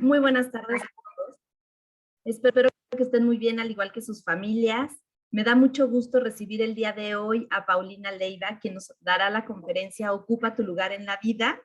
Muy buenas tardes a todos. Espero que estén muy bien, al igual que sus familias. Me da mucho gusto recibir el día de hoy a Paulina Leiva, quien nos dará la conferencia Ocupa tu lugar en la vida.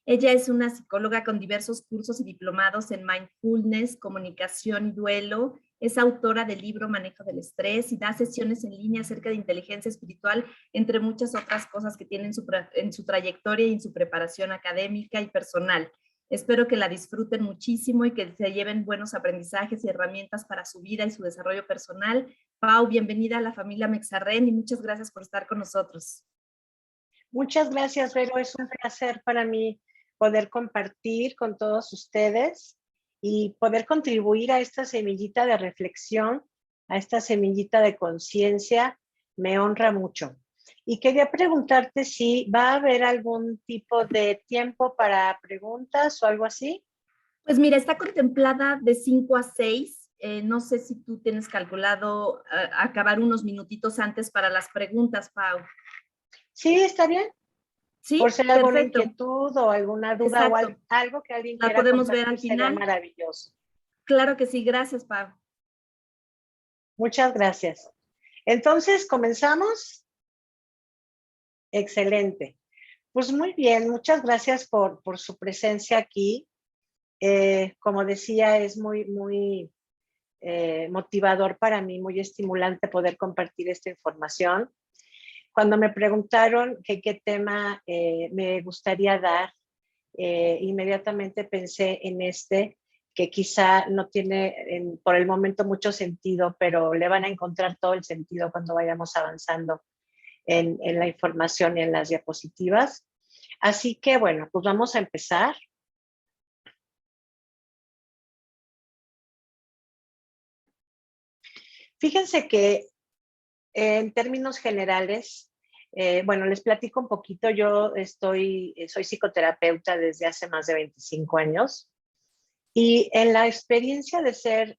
Ella es una psicóloga con diversos cursos y diplomados en mindfulness, comunicación y duelo. Es autora del libro Manejo del Estrés y da sesiones en línea acerca de inteligencia espiritual, entre muchas otras cosas que tiene en su trayectoria y en su preparación académica y personal. Espero que la disfruten muchísimo y que se lleven buenos aprendizajes y herramientas para su vida y su desarrollo personal. Pau, bienvenida a la familia Mexarren y muchas gracias por estar con nosotros. Muchas gracias, Vero. Es un placer para mí poder compartir con todos ustedes y poder contribuir a esta semillita de reflexión, a esta semillita de conciencia. Me honra mucho. Y quería preguntarte si va a haber algún tipo de tiempo para preguntas o algo así. Pues mira, está contemplada de 5 a 6. No sé si tú tienes calculado acabar unos minutitos antes para las preguntas, Pau. Sí, está bien. Por Sí, si hay alguna perfecto. inquietud o alguna duda o Exacto. algo que alguien La quiera podemos ver al compartir, sería final. maravilloso. Claro que sí, gracias, Pau. Muchas gracias. Entonces, ¿comenzamos? Excelente. Pues muy bien, muchas gracias por su presencia aquí. Como decía, es muy motivador para mí, muy estimulante poder compartir esta información. Cuando me preguntaron qué tema me gustaría dar, inmediatamente pensé en este, que quizá no tiene por el momento mucho sentido, pero le van a encontrar todo el sentido cuando vayamos avanzando en la información y en las diapositivas. Así que bueno, pues vamos a empezar. Fíjense que en términos generales, bueno, les platico un poquito. Yo soy psicoterapeuta desde hace más de 25 años y en la experiencia de ser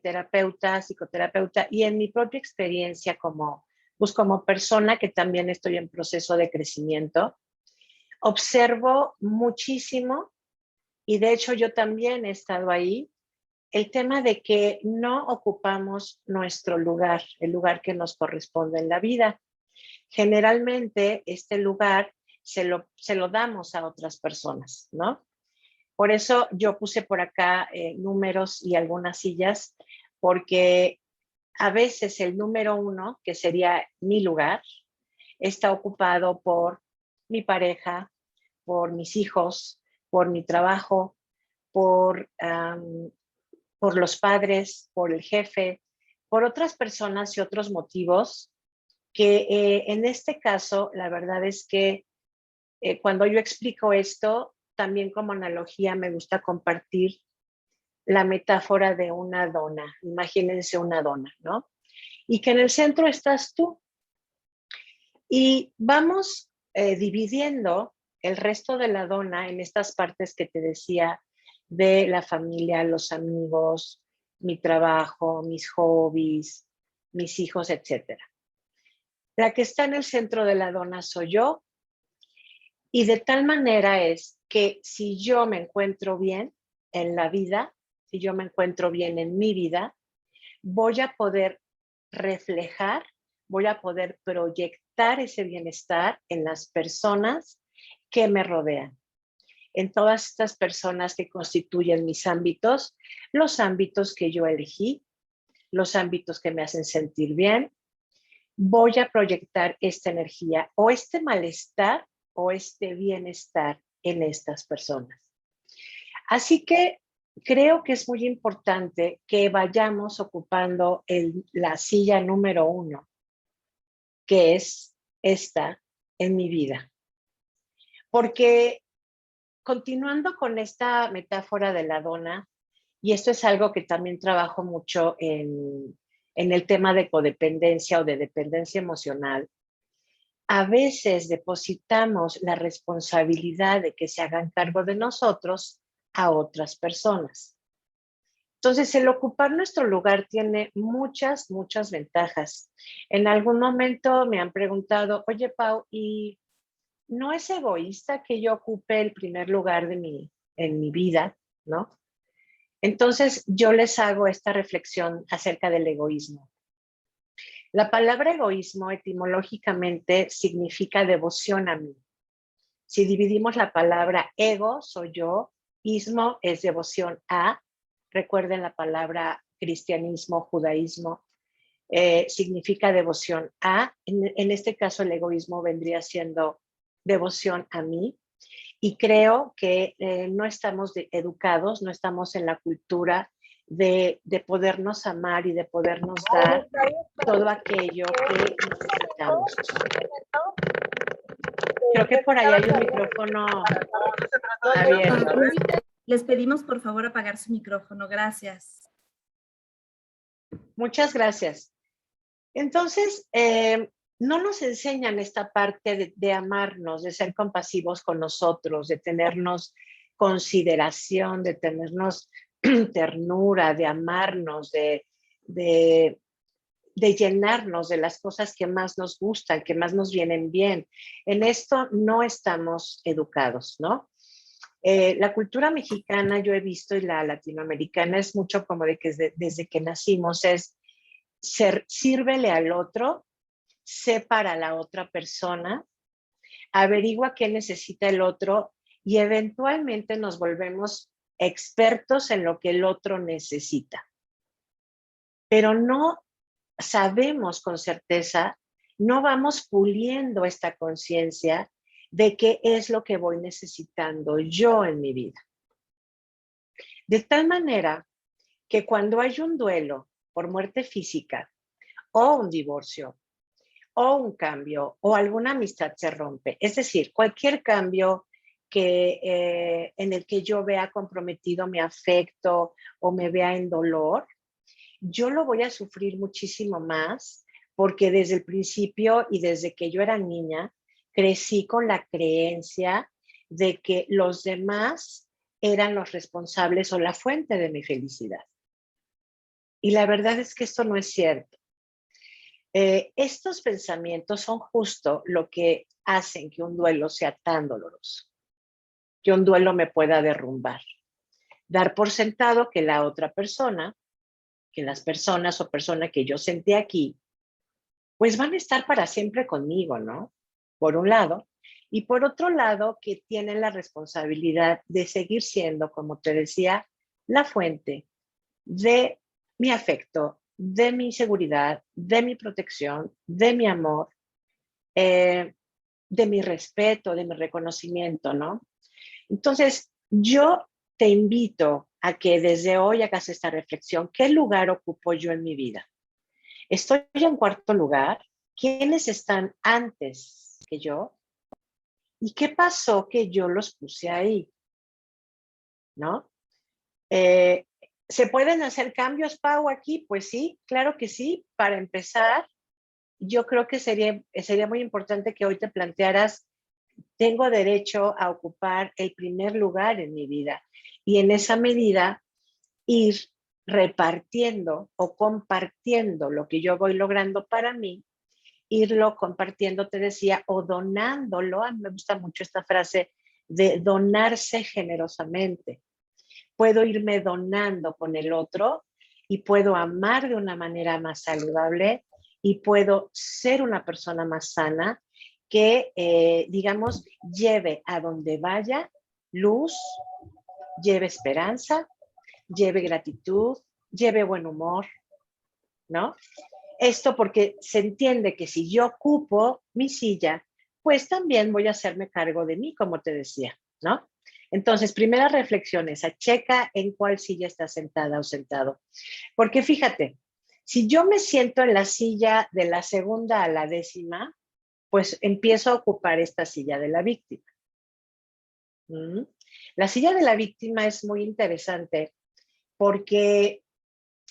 terapeuta, psicoterapeuta y en mi propia experiencia como persona que también estoy en proceso de crecimiento, observo muchísimo y de hecho yo también he estado ahí, el tema de que no ocupamos nuestro lugar, el lugar que nos corresponde en la vida. Generalmente este lugar se lo damos a otras personas, ¿no? Por eso yo puse por acá números y algunas sillas, porque a veces el número 1, que sería mi lugar, está ocupado por mi pareja, por mis hijos, por mi trabajo, por, por los padres, por el jefe, por otras personas y otros motivos que en este caso, la verdad es que cuando yo explico esto, también como analogía me gusta compartir la metáfora de una dona. Imagínense una dona, ¿no? Y que en el centro estás tú. Y vamos dividiendo el resto de la dona en estas partes que te decía de la familia, los amigos, mi trabajo, mis hobbies, mis hijos, etcétera. La que está en el centro de la dona soy yo, y de tal manera es que si yo me encuentro bien en la vida, si yo me encuentro bien en mi vida, voy a poder reflejar, voy a poder proyectar ese bienestar en las personas que me rodean, en todas estas personas que constituyen mis ámbitos, los ámbitos que yo elegí, los ámbitos que me hacen sentir bien. Voy a proyectar esta energía o este malestar o este bienestar en estas personas. Así que creo que es muy importante que vayamos ocupando la silla número 1, que es esta en mi vida. Porque continuando con esta metáfora de la dona, y esto es algo que también trabajo mucho en el tema de codependencia o de dependencia emocional, a veces depositamos la responsabilidad de que se hagan cargo de nosotros a otras personas. Entonces, el ocupar nuestro lugar tiene muchas ventajas. En algún momento me han preguntado, oye, Pau, ¿y no es egoísta que yo ocupe el primer lugar en mi vida, ¿no? Entonces, yo les hago esta reflexión acerca del egoísmo. La palabra egoísmo etimológicamente significa devoción a mí. Si dividimos la palabra ego, soy yo, ismo es devoción a, recuerden la palabra cristianismo, judaísmo, significa devoción a, en este caso el egoísmo vendría siendo devoción a mí, y creo que no estamos educados, no estamos en la cultura de podernos amar y de podernos dar todo aquello que necesitamos. Creo que por ahí hay un micrófono abierto. Les pedimos por favor apagar su micrófono. Gracias. Muchas gracias. Entonces, no nos enseñan esta parte de amarnos, de ser compasivos con nosotros, de tenernos consideración, de tenernos ternura, de amarnos, de llenarnos de las cosas que más nos gustan, que más nos vienen bien. En esto no estamos educados, ¿no? La cultura mexicana yo he visto y la latinoamericana es mucho como de que desde que nacimos es sírvele al otro, sé para la otra persona, averigua qué necesita el otro y eventualmente nos volvemos expertos en lo que el otro necesita. Pero no sabemos con certeza, no vamos puliendo esta conciencia de qué es lo que voy necesitando yo en mi vida. De tal manera que cuando hay un duelo por muerte física o un divorcio o un cambio o alguna amistad se rompe, es decir, cualquier cambio en el que yo vea comprometido mi afecto o me vea en dolor, yo lo voy a sufrir muchísimo más porque desde el principio y desde que yo era niña, crecí con la creencia de que los demás eran los responsables o la fuente de mi felicidad. Y la verdad es que esto no es cierto. Estos pensamientos son justo lo que hacen que un duelo sea tan doloroso, que un duelo me pueda derrumbar. Dar por sentado que la otra persona, que las personas o persona que yo sentí aquí, pues van a estar para siempre conmigo, ¿no? Por un lado. Y por otro lado, que tienen la responsabilidad de seguir siendo, como te decía, la fuente de mi afecto, de mi seguridad, de mi protección, de mi amor, de mi respeto, de mi reconocimiento, ¿no? Entonces, yo te invito a que desde hoy hagas esta reflexión. ¿Qué lugar ocupo yo en mi vida? ¿Estoy en cuarto lugar? ¿Quiénes están antes que yo? ¿Y qué pasó que yo los puse ahí? ¿No? ¿Se pueden hacer cambios, Pau, aquí? Pues sí, claro que sí. Para empezar, yo creo que sería muy importante que hoy te plantearas, tengo derecho a ocupar el primer lugar en mi vida. Y en esa medida, ir repartiendo o compartiendo lo que yo voy logrando para mí, irlo compartiendo, te decía, o donándolo. A mí me gusta mucho esta frase de donarse generosamente. Puedo irme donando con el otro y puedo amar de una manera más saludable y puedo ser una persona más sana que, digamos, lleve a donde vaya luz, lleve esperanza, lleve gratitud, lleve buen humor, ¿no? Esto porque se entiende que si yo ocupo mi silla, pues también voy a hacerme cargo de mí, como te decía, ¿no? Entonces, primera reflexión esa, checa en cuál silla estás sentada o sentado. Porque fíjate, si yo me siento en la silla de la segunda a la décima, pues empiezo a ocupar esta silla de la víctima. La silla de la víctima es muy interesante porque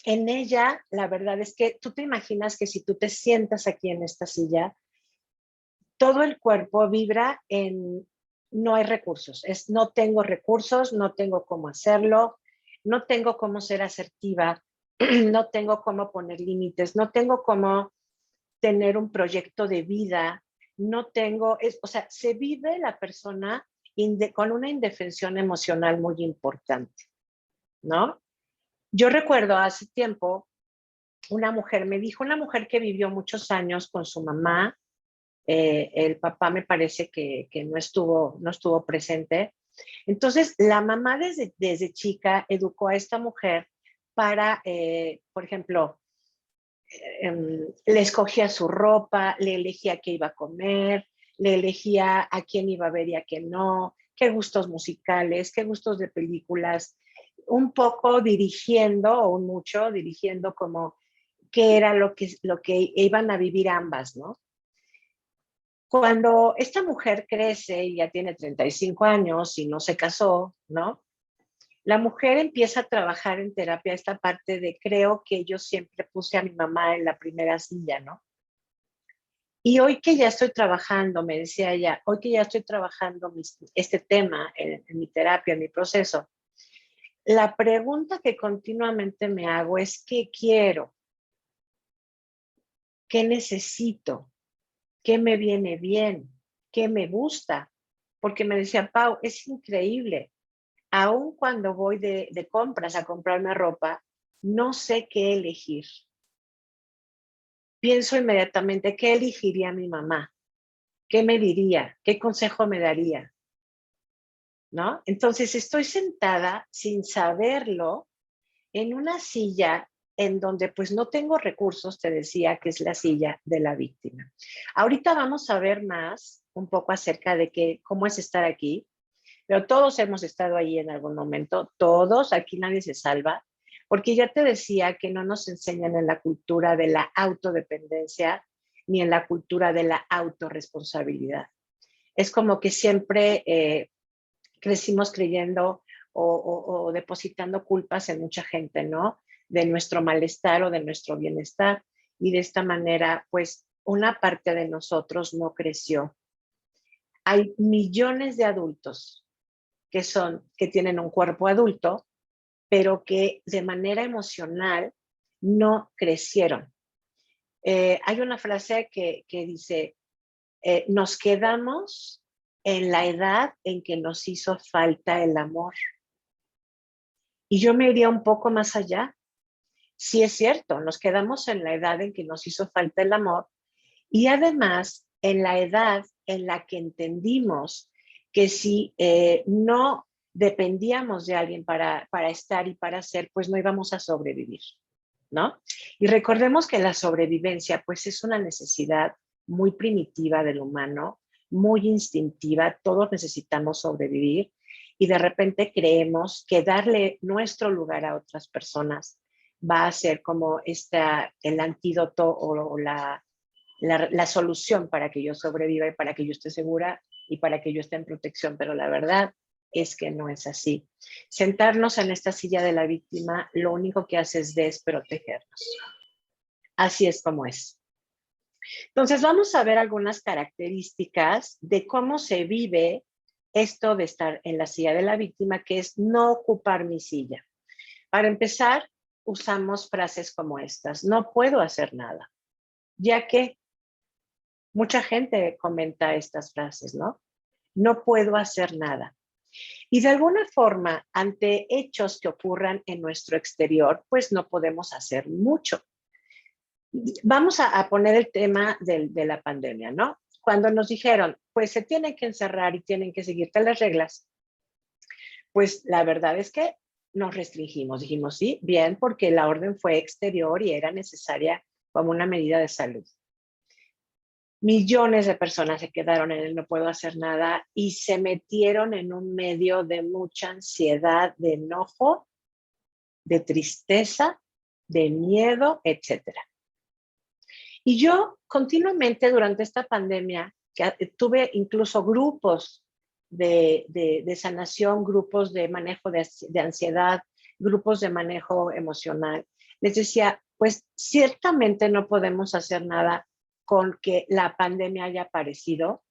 en ella, la verdad es que tú te imaginas que si tú te sientas aquí en esta silla, todo el cuerpo vibra en no hay recursos, no tengo recursos, no tengo cómo hacerlo, no tengo cómo ser asertiva, no tengo cómo poner límites, no tengo cómo tener un proyecto de vida, no tengo, o sea, se vive la persona con una indefensión emocional muy importante, ¿no? Yo recuerdo hace tiempo, una mujer me dijo, una mujer que vivió muchos años con su mamá, el papá me parece que no estuvo presente. Entonces, la mamá desde chica educó a esta mujer para, por ejemplo, le escogía su ropa, le elegía qué iba a comer, le elegía a quién iba a ver y a quién no, qué gustos musicales, qué gustos de películas, un poco dirigiendo o mucho dirigiendo como qué era lo que iban a vivir ambas, ¿no? Cuando esta mujer crece y ya tiene 35 años y no se casó, ¿no? La mujer empieza a trabajar en terapia esta parte de creo que yo siempre puse a mi mamá en la primera silla, ¿no? Y hoy que ya estoy trabajando, me decía ella, hoy que ya estoy trabajando este tema en mi terapia, en mi proceso, la pregunta que continuamente me hago es, ¿qué quiero? ¿Qué necesito? ¿Qué me viene bien? ¿Qué me gusta? Porque me decía, Pau, es increíble. Aun cuando voy de compras a comprarme ropa, no sé qué elegir. Pienso inmediatamente, ¿qué elegiría mi mamá? ¿Qué me diría? ¿Qué consejo me daría? ¿No? Entonces estoy sentada sin saberlo en una silla en donde pues no tengo recursos, te decía que es la silla de la víctima. Ahorita vamos a ver más un poco acerca de cómo es estar aquí, pero todos hemos estado ahí en algún momento, todos, aquí nadie se salva, porque ya te decía que no nos enseñan en la cultura de la autodependencia ni en la cultura de la autorresponsabilidad. Es como que siempre crecimos creyendo o depositando culpas en mucha gente, ¿no? De nuestro malestar o de nuestro bienestar. Y de esta manera, pues, una parte de nosotros no creció. Hay millones de adultos que tienen un cuerpo adulto, pero que de manera emocional no crecieron. Hay una frase que dice, nos quedamos en la edad en que nos hizo falta el amor. Y yo me iría un poco más allá. Sí es cierto, nos quedamos en la edad en que nos hizo falta el amor y además en la edad en la que entendimos que si no dependíamos de alguien para estar y para ser, pues no íbamos a sobrevivir, ¿no? Y recordemos que la sobrevivencia, pues es una necesidad muy primitiva del humano, muy instintiva, todos necesitamos sobrevivir y de repente creemos que darle nuestro lugar a otras personas va a ser como el antídoto o la solución para que yo sobreviva y para que yo esté segura y para que yo esté en protección, pero la verdad es que no es así. Sentarnos en esta silla de la víctima lo único que hace es desprotegernos. Así es como es. Entonces vamos a ver algunas características de cómo se vive esto de estar en la silla de la víctima, que es no ocupar mi silla. Para empezar, usamos frases como estas: no puedo hacer nada, ya que mucha gente comenta estas frases, ¿no? No puedo hacer nada. Y de alguna forma, ante hechos que ocurran en nuestro exterior, pues no podemos hacer mucho. Vamos a poner el tema de la pandemia, ¿no? Cuando nos dijeron, pues se tienen que encerrar y tienen que seguirte las reglas, pues la verdad es que nos restringimos. Dijimos, sí, bien, porque la orden fue exterior y era necesaria como una medida de salud. Millones de personas se quedaron en el no puedo hacer nada y se metieron en un medio de mucha ansiedad, de enojo, de tristeza, de miedo, etcétera. Y yo continuamente durante esta pandemia, que tuve incluso grupos de sanación, grupos de manejo de ansiedad, grupos de manejo emocional, les decía, pues ciertamente no podemos hacer nada con que la pandemia haya aparecido,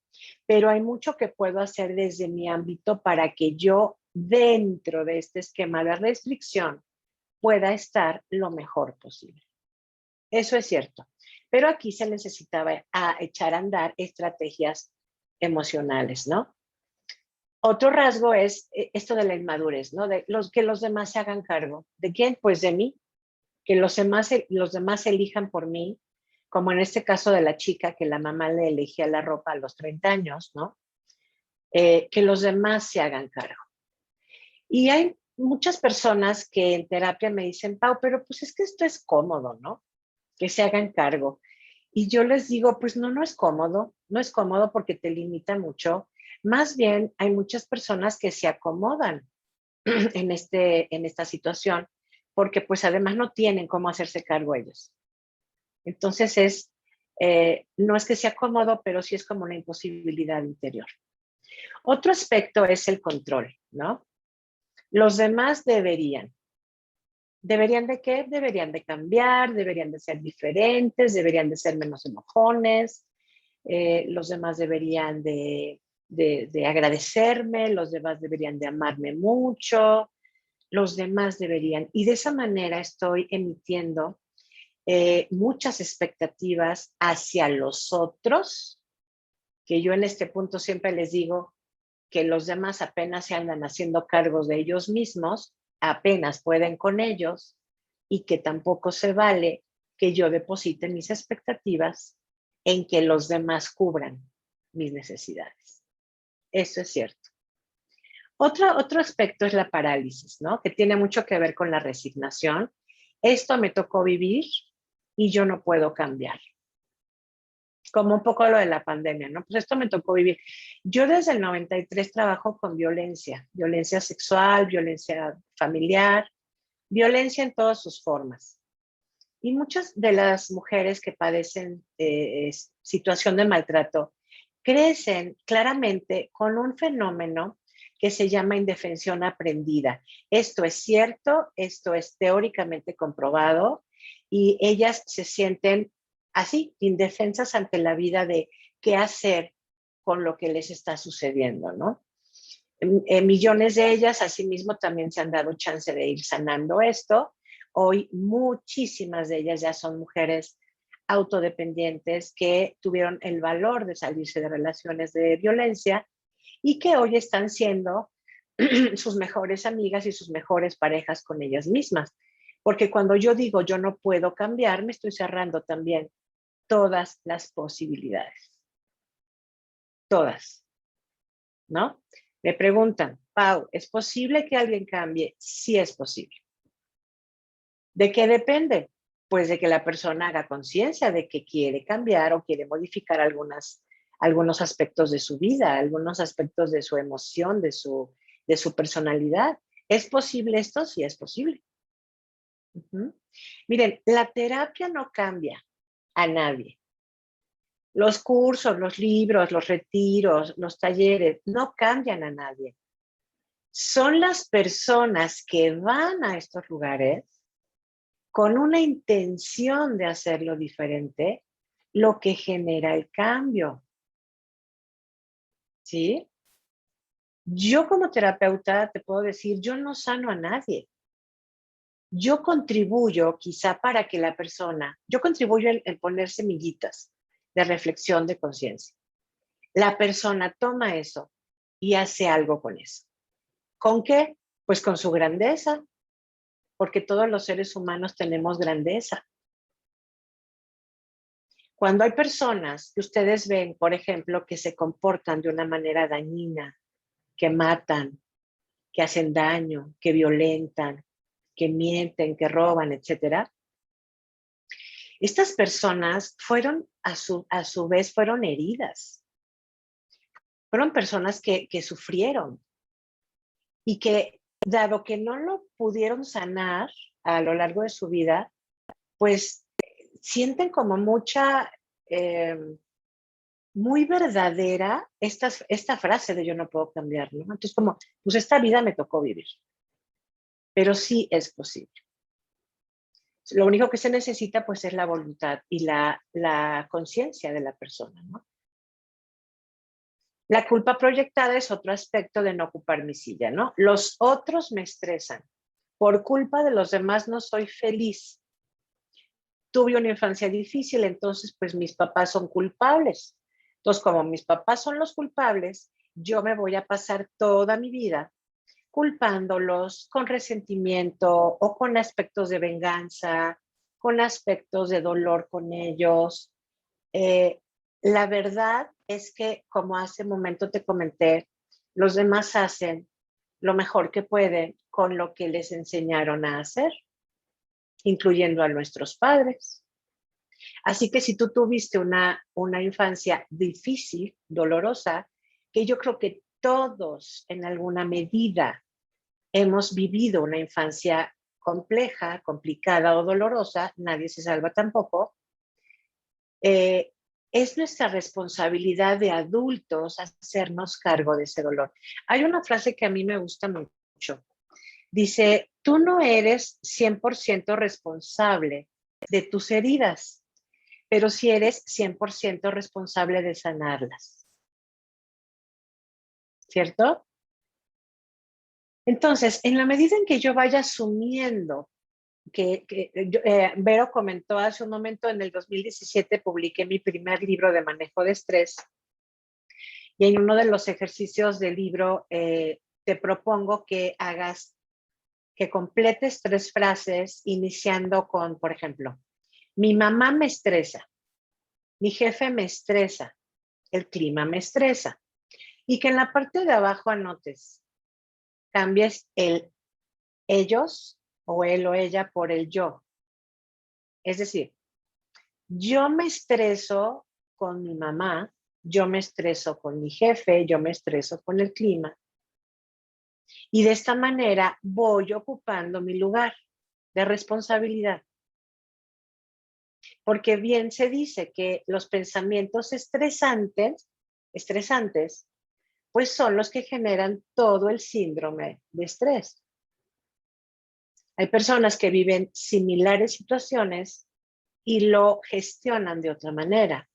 pero hay mucho que puedo hacer desde mi ámbito para que yo, dentro de este esquema de restricción, pueda estar lo mejor posible. Eso es cierto. Pero aquí se necesitaba echar a andar estrategias emocionales, ¿no? Otro rasgo es esto de la inmadurez, ¿no? Que los demás se hagan cargo. ¿De quién? Pues de mí. Que los demás elijan por mí, como en este caso de la chica que la mamá le elegía la ropa a los 30 años, ¿no? Que los demás se hagan cargo. Y hay muchas personas que en terapia me dicen, Pau, pero pues es que esto es cómodo, ¿no? Que se hagan cargo. Y yo les digo, pues no, no es cómodo, no es cómodo porque te limita mucho. Más bien, hay muchas personas que se acomodan en esta situación porque pues además no tienen cómo hacerse cargo ellos. Entonces no es que sea cómodo, pero sí es como una imposibilidad interior. Otro aspecto es el control, ¿no? Los demás deberían. ¿Deberían de qué? Deberían de cambiar, deberían de ser diferentes, deberían de ser menos enojones, los demás deberían de agradecerme, los demás deberían de amarme mucho, los demás deberían. Y de esa manera estoy emitiendo muchas expectativas hacia los otros, que yo en este punto siempre les digo que los demás apenas se andan haciendo cargos de ellos mismos, apenas pueden con ellos y que tampoco se vale que yo deposite mis expectativas en que los demás cubran mis necesidades. Eso es cierto. Otro aspecto es la parálisis, ¿no? Que tiene mucho que ver con la resignación. Esto me tocó vivir y yo no puedo cambiar. Como un poco lo de la pandemia, ¿no? Pues esto me tocó vivir. Yo desde el 93 trabajo con violencia sexual, violencia familiar, violencia en todas sus formas. Y muchas de las mujeres que padecen situación de maltrato crecen claramente con un fenómeno que se llama indefensión aprendida. Esto es cierto, esto es teóricamente comprobado y ellas se sienten así, indefensas ante la vida de qué hacer con lo que les está sucediendo, ¿no? Millones de ellas, asimismo, también se han dado chance de ir sanando esto. Hoy muchísimas de ellas ya son mujeres autodependientes que tuvieron el valor de salirse de relaciones de violencia y que hoy están siendo sus mejores amigas y sus mejores parejas con ellas mismas. Porque cuando yo digo yo no puedo cambiar, me estoy cerrando también todas las posibilidades. Todas, ¿no? Me preguntan, Pau, ¿es posible que alguien cambie? Sí es posible. ¿De qué depende? Pues de que la persona haga conciencia de que quiere cambiar o quiere modificar algunos aspectos de su vida, algunos aspectos de su emoción, de su personalidad. ¿Es posible esto? Sí es posible. Miren, la terapia no cambia a nadie. Los cursos, los libros, los retiros, los talleres no cambian a nadie. Son las personas que van a estos lugares con una intención de hacerlo diferente lo que genera el cambio. ¿Sí? Yo como terapeuta te puedo decir, yo no sano a nadie. Yo contribuyo quizá para que la persona, yo contribuyo en poner semillitas de reflexión de conciencia. La persona toma eso y hace algo con eso. ¿Con qué? Pues con su grandeza, porque todos los seres humanos tenemos grandeza. Cuando hay personas que ustedes ven, por ejemplo, que se comportan de una manera dañina, que matan, que hacen daño, que violentan, que mienten, que roban, etcétera, estas personas fueron, a su vez, fueron heridas. Fueron personas que sufrieron y que, dado que no lo pudieron sanar a lo largo de su vida, pues sienten como muy verdadera esta frase de yo no puedo cambiar, ¿no? Entonces como, pues esta vida me tocó vivir, pero sí es posible. Lo único que se necesita pues es la voluntad y la conciencia de la persona, ¿no? La culpa proyectada es otro aspecto de no ocupar mi silla, ¿no? Los otros me estresan. Por culpa de los demás no soy feliz. Tuve una infancia difícil, entonces pues mis papás son culpables. Entonces, como mis papás son los culpables, yo me voy a pasar toda mi vida culpándolos con resentimiento o con aspectos de venganza, con aspectos de dolor con ellos. Eh, la verdad es que, como hace un momento te comenté, los demás hacen lo mejor que pueden con lo que les enseñaron a hacer, incluyendo a nuestros padres. Así que si tú tuviste una infancia difícil, dolorosa, que yo creo que todos en alguna medida hemos vivido una infancia compleja, complicada o dolorosa, nadie se salva tampoco, eh, es nuestra responsabilidad de adultos hacernos cargo de ese dolor. Hay una frase que a mí me gusta mucho. Dice, tú no eres 100% responsable de tus heridas, pero sí eres 100% responsable de sanarlas. ¿Cierto? Entonces, en la medida en que yo vaya asumiendo Vero comentó hace un momento, en el 2017 publiqué mi primer libro de manejo de estrés y en uno de los ejercicios del libro te propongo que que completes 3 frases iniciando con, por ejemplo, mi mamá me estresa, mi jefe me estresa, el clima me estresa. Y que en la parte de abajo anotes, cambies el ellos o él o ella por el yo. Es decir, yo me estreso con mi mamá, yo me estreso con mi jefe, yo me estreso con el clima. Y de esta manera voy ocupando mi lugar de responsabilidad. Porque bien se dice que los pensamientos estresantes, pues son los que generan todo el síndrome de estrés. Hay personas que viven similares situaciones y lo gestionan de otra manera.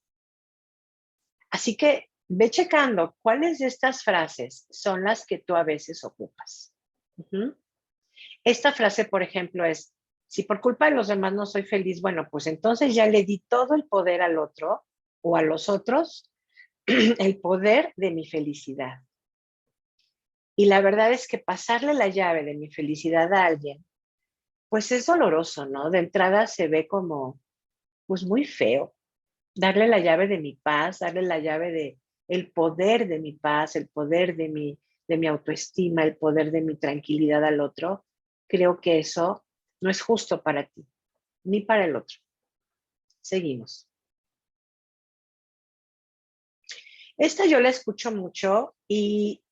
Así que ve checando cuáles de estas frases son las que tú a veces ocupas. Esta frase, por ejemplo, es, si por culpa de los demás no soy feliz, bueno, pues entonces ya le di todo el poder al otro o a los otros, el poder de mi felicidad. Y la verdad es que pasarle la llave de mi felicidad a alguien, pues es doloroso, ¿no? De entrada se ve como, pues muy feo. Darle la llave de mi paz, darle la llave de el poder de mi paz, el poder de mi autoestima, el poder de mi tranquilidad al otro, creo que eso no es justo para ti, ni para el otro. Seguimos. Esta yo la escucho mucho y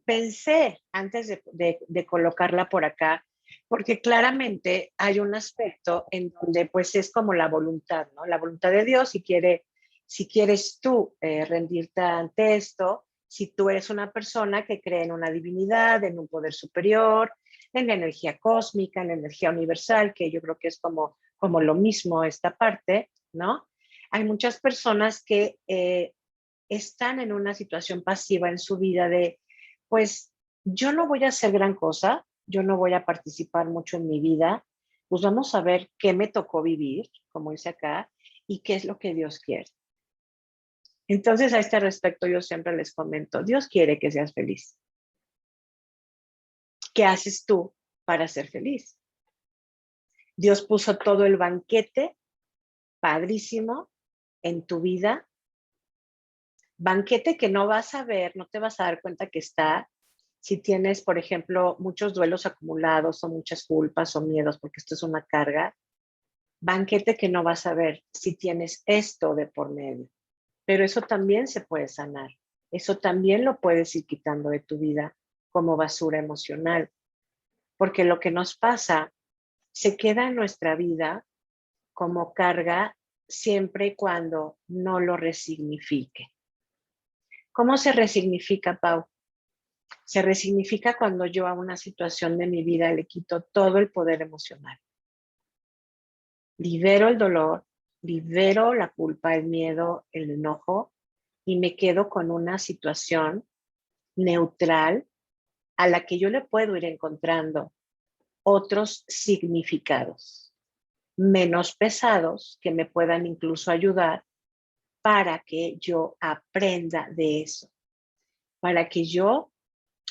pensé antes de colocarla por acá, porque claramente hay un aspecto en donde pues es como la voluntad, ¿no? La voluntad de Dios, si quieres tú rendirte ante esto, si tú eres una persona que cree en una divinidad, en un poder superior, en la energía cósmica, en la energía universal, que yo creo que es como lo mismo esta parte, ¿no? Hay muchas personas que están en una situación pasiva en su vida de, pues yo no voy a hacer gran cosa, yo no voy a participar mucho en mi vida, pues vamos a ver qué me tocó vivir, como dice acá, y qué es lo que Dios quiere. Entonces, a este respecto, yo siempre les comento, Dios quiere que seas feliz. ¿Qué haces tú para ser feliz? Dios puso todo el banquete padrísimo en tu vida, banquete que no vas a ver, no te vas a dar cuenta que está si tienes, por ejemplo, muchos duelos acumulados o muchas culpas o miedos, porque esto es una carga, banquete que no vas a ver si tienes esto de por medio. Pero eso también se puede sanar. Eso también lo puedes ir quitando de tu vida como basura emocional. Porque lo que nos pasa se queda en nuestra vida como carga siempre y cuando no lo resignifique. ¿Cómo se resignifica, Pau? Se resignifica cuando yo a una situación de mi vida le quito todo el poder emocional. Libero el dolor, libero la culpa, el miedo, el enojo y me quedo con una situación neutral a la que yo le puedo ir encontrando otros significados menos pesados que me puedan incluso ayudar para que yo aprenda de eso. para que yo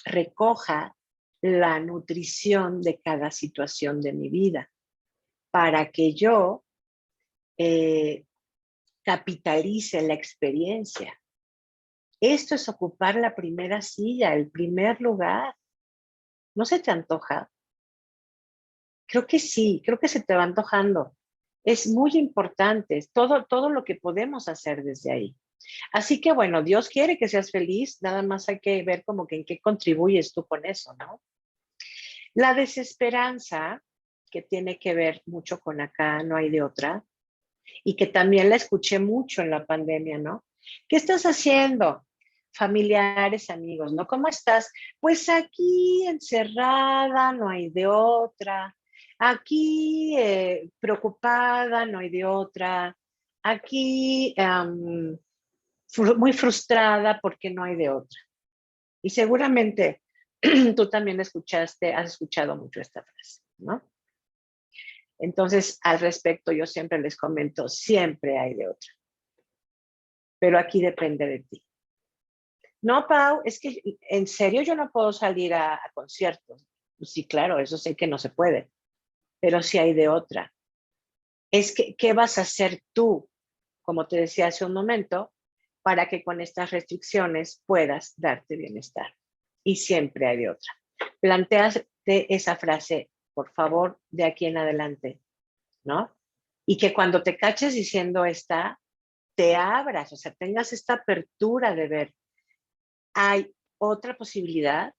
recoja la nutrición de cada situación de mi vida, para que yo capitalice la experiencia. Esto es ocupar la primera silla, el primer lugar. ¿No se te antoja? Creo que sí, creo que se te va antojando. Es muy importante, es todo lo que podemos hacer desde ahí. Así que bueno, Dios quiere que seas feliz, nada más hay que ver como que en qué contribuyes tú con eso, ¿no? La desesperanza, que tiene que ver mucho con acá, no hay de otra, y que también la escuché mucho en la pandemia, ¿no? ¿Qué estás haciendo? Familiares, amigos, ¿no? ¿Cómo estás? Pues aquí encerrada, no hay de otra. Aquí preocupada, no hay de otra. Aquí muy frustrada porque no hay de otra. Y seguramente tú también has escuchado mucho esta frase, ¿no? Entonces, al respecto, yo siempre les comento, siempre hay de otra. Pero aquí depende de ti. No, Pau, es que en serio yo no puedo salir a conciertos. Sí, claro, eso sé que no se puede, pero sí hay de otra. Es que, ¿qué vas a hacer tú, como te decía hace un momento, para que con estas restricciones puedas darte bienestar? Y siempre hay de otra. Plantéate esa frase, por favor, de aquí en adelante, ¿no? Y que cuando te caches diciendo esta, te abras, o sea, tengas esta apertura de ver, hay otra posibilidad,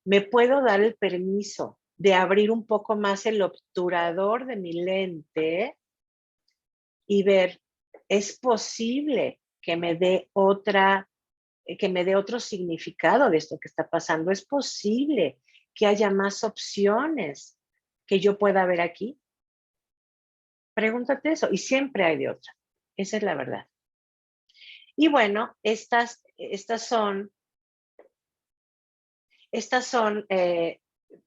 me puedo dar el permiso de abrir un poco más el obturador de mi lente y ver, es posible que me dé otro significado de esto que está pasando, es posible que haya más opciones que yo pueda ver aquí. Pregúntate eso y siempre hay de otra. Esa es la verdad. Y bueno, estas son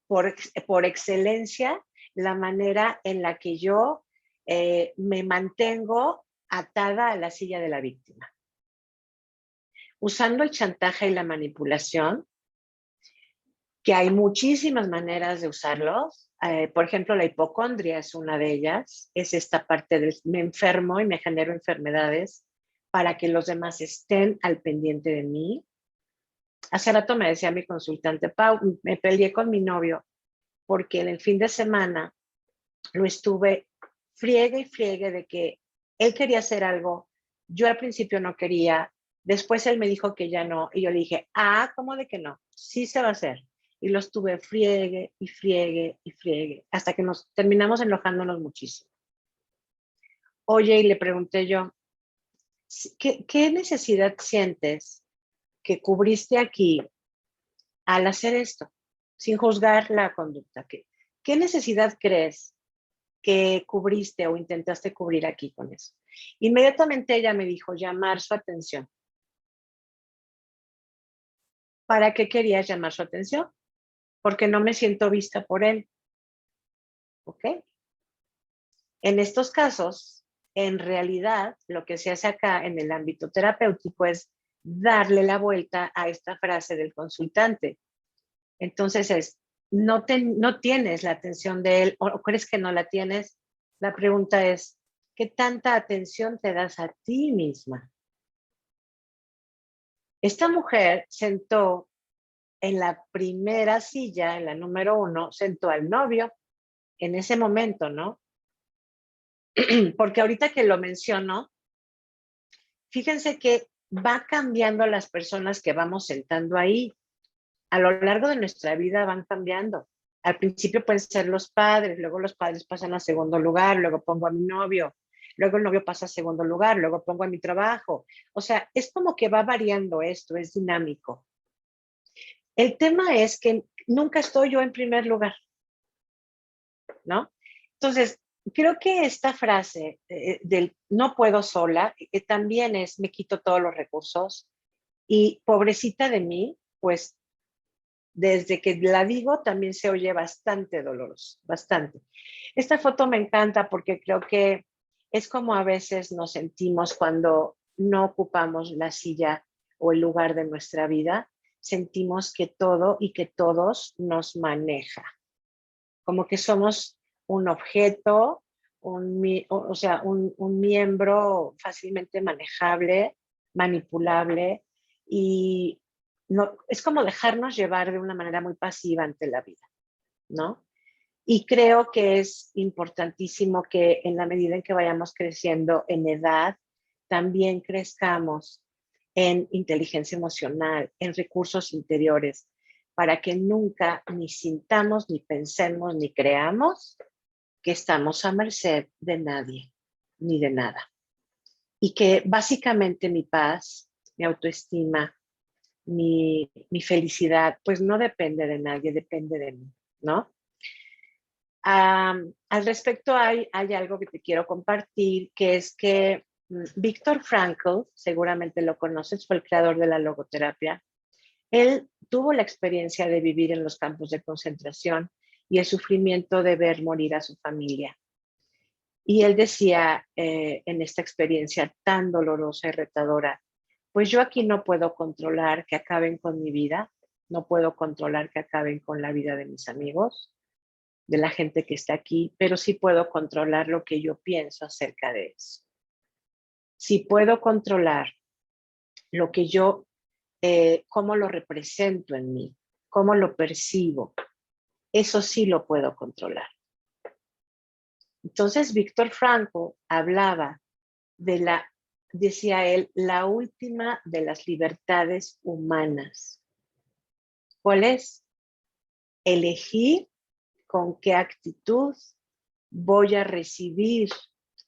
por excelencia la manera en la que yo me mantengo atada a la silla de la víctima. Usando el chantaje y la manipulación, que hay muchísimas maneras de usarlos. Por ejemplo, la hipocondria es una de ellas. Es esta parte del me enfermo y me genero enfermedades para que los demás estén al pendiente de mí. Hace rato me decía mi consultante, Pau, me peleé con mi novio porque en el fin de semana lo estuve friegue y friegue de que él quería hacer algo, yo al principio no quería, después él me dijo que ya no, y yo le dije, ¿cómo de que no? Sí se va a hacer. Y lo estuve friegue y friegue y friegue, hasta que nos terminamos enojándonos muchísimo. Oye, y le pregunté yo, ¿qué necesidad sientes que cubriste aquí al hacer esto, sin juzgar la conducta? ¿Qué necesidad crees que cubriste o intentaste cubrir aquí con eso? Inmediatamente ella me dijo llamar su atención. ¿Para qué querías llamar su atención? Porque no me siento vista por él. ¿Ok? En estos casos, en realidad, lo que se hace acá en el ámbito terapéutico es darle la vuelta a esta frase del consultante. Entonces no tienes la atención de él o crees que no la tienes. La pregunta es, ¿qué tanta atención te das a ti misma? Esta mujer sentó en la primera silla, en la número 1, sentó al novio en ese momento, ¿no? Porque ahorita que lo menciono, fíjense que va cambiando las personas que vamos sentando ahí. A lo largo de nuestra vida van cambiando. Al principio pueden ser los padres, luego los padres pasan a segundo lugar, luego pongo a mi novio, luego el novio pasa a segundo lugar, luego pongo a mi trabajo. O sea, es como que va variando esto, es dinámico. El tema es que nunca estoy yo en primer lugar, ¿no? Entonces, creo que esta frase del no puedo sola también es me quito todos los recursos y pobrecita de mí, pues desde que la digo también se oye bastante doloroso, bastante. Esta foto me encanta porque creo que es como a veces nos sentimos cuando no ocupamos la silla o el lugar de nuestra vida. sentimos que todo y que todos nos maneja. Como que somos un objeto, o sea, un miembro fácilmente manejable, manipulable, y no, es como dejarnos llevar de una manera muy pasiva ante la vida, ¿no? Y creo que es importantísimo que en la medida en que vayamos creciendo en edad, también crezcamos en inteligencia emocional, en recursos interiores, para que nunca ni sintamos, ni pensemos, ni creamos que estamos a merced de nadie, ni de nada. Y que básicamente mi paz, mi autoestima, mi felicidad, pues no depende de nadie, depende de mí, ¿no? Al respecto hay algo que te quiero compartir, que es que Viktor Frankl, seguramente lo conoces, fue el creador de la logoterapia. Él tuvo la experiencia de vivir en los campos de concentración y el sufrimiento de ver morir a su familia. Y él decía en esta experiencia tan dolorosa y retadora, pues yo aquí no puedo controlar que acaben con mi vida, no puedo controlar que acaben con la vida de mis amigos, de la gente que está aquí, pero sí puedo controlar lo que yo pienso acerca de eso. Sí puedo controlar lo que yo, cómo lo represento en mí, cómo lo percibo. Eso sí lo puedo controlar. Entonces, Viktor Frankl hablaba de decía él, la última de las libertades humanas. ¿Cuál es? Elegir con qué actitud voy a recibir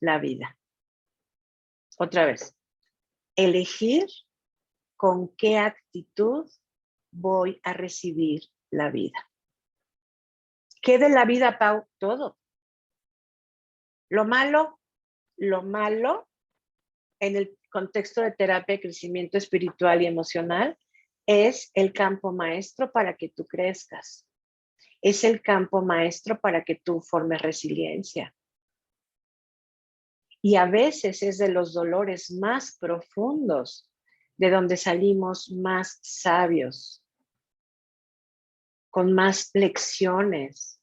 la vida. Otra vez, elegir con qué actitud voy a recibir la vida. ¿Qué de la vida, Pau? Todo. Lo malo en el contexto de terapia de crecimiento espiritual y emocional es el campo maestro para que tú crezcas. Es el campo maestro para que tú formes resiliencia. Y a veces es de los dolores más profundos de donde salimos más sabios, con más lecciones,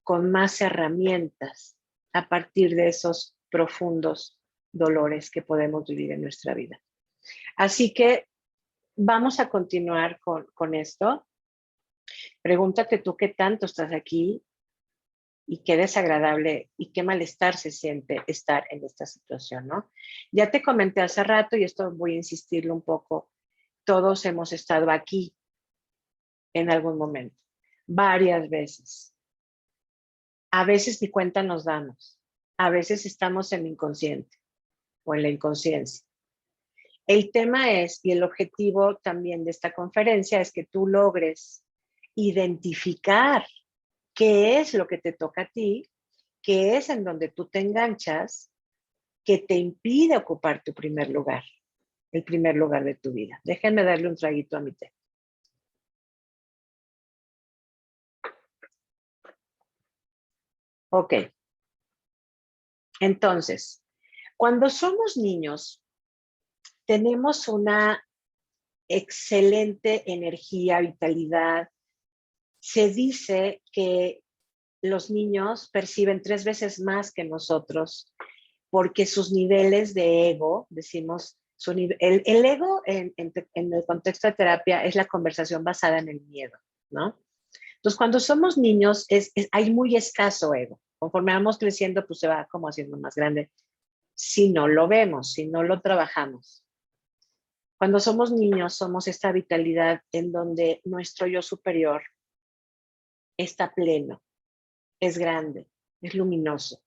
con más herramientas a partir de esos profundos dolores que podemos vivir en nuestra vida. Así que vamos a continuar con esto. Pregúntate tú qué tanto estás aquí y qué desagradable y qué malestar se siente estar en esta situación, ¿no? Ya te comenté hace rato, y esto voy a insistirlo un poco, todos hemos estado aquí en algún momento, varias veces. A veces ni cuenta nos damos, a veces estamos en el inconsciente o en la inconsciencia. El tema es, y el objetivo también de esta conferencia es que tú logres identificar qué es lo que te toca a ti, qué es en donde tú te enganchas, que te impide ocupar tu primer lugar, el primer lugar de tu vida. Déjenme darle un traguito a mi té. Ok. Entonces, cuando somos niños, tenemos una excelente energía, vitalidad. Se dice que los niños perciben 3 veces más que nosotros porque sus niveles de ego, decimos, el ego en el contexto de terapia es la conversación basada en el miedo, ¿no? Entonces, cuando somos niños hay muy escaso ego. Conforme vamos creciendo, pues se va como haciendo más grande. Si no lo vemos, si no lo trabajamos. Cuando somos niños, somos esta vitalidad en donde nuestro yo superior está pleno, es grande, es luminoso.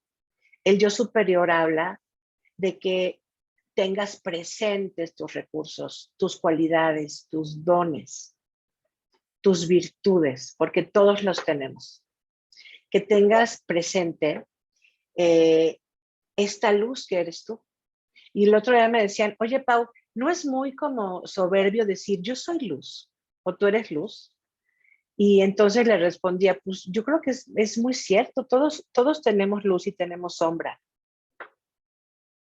El yo superior habla de que tengas presentes tus recursos, tus cualidades, tus dones, tus virtudes, porque todos los tenemos. Que tengas presente esta luz que eres tú. Y el otro día me decían, oye, Pau, ¿no es muy como soberbio decir yo soy luz o tú eres luz? Y entonces le respondía, pues yo creo que es muy cierto, todos tenemos luz y tenemos sombra,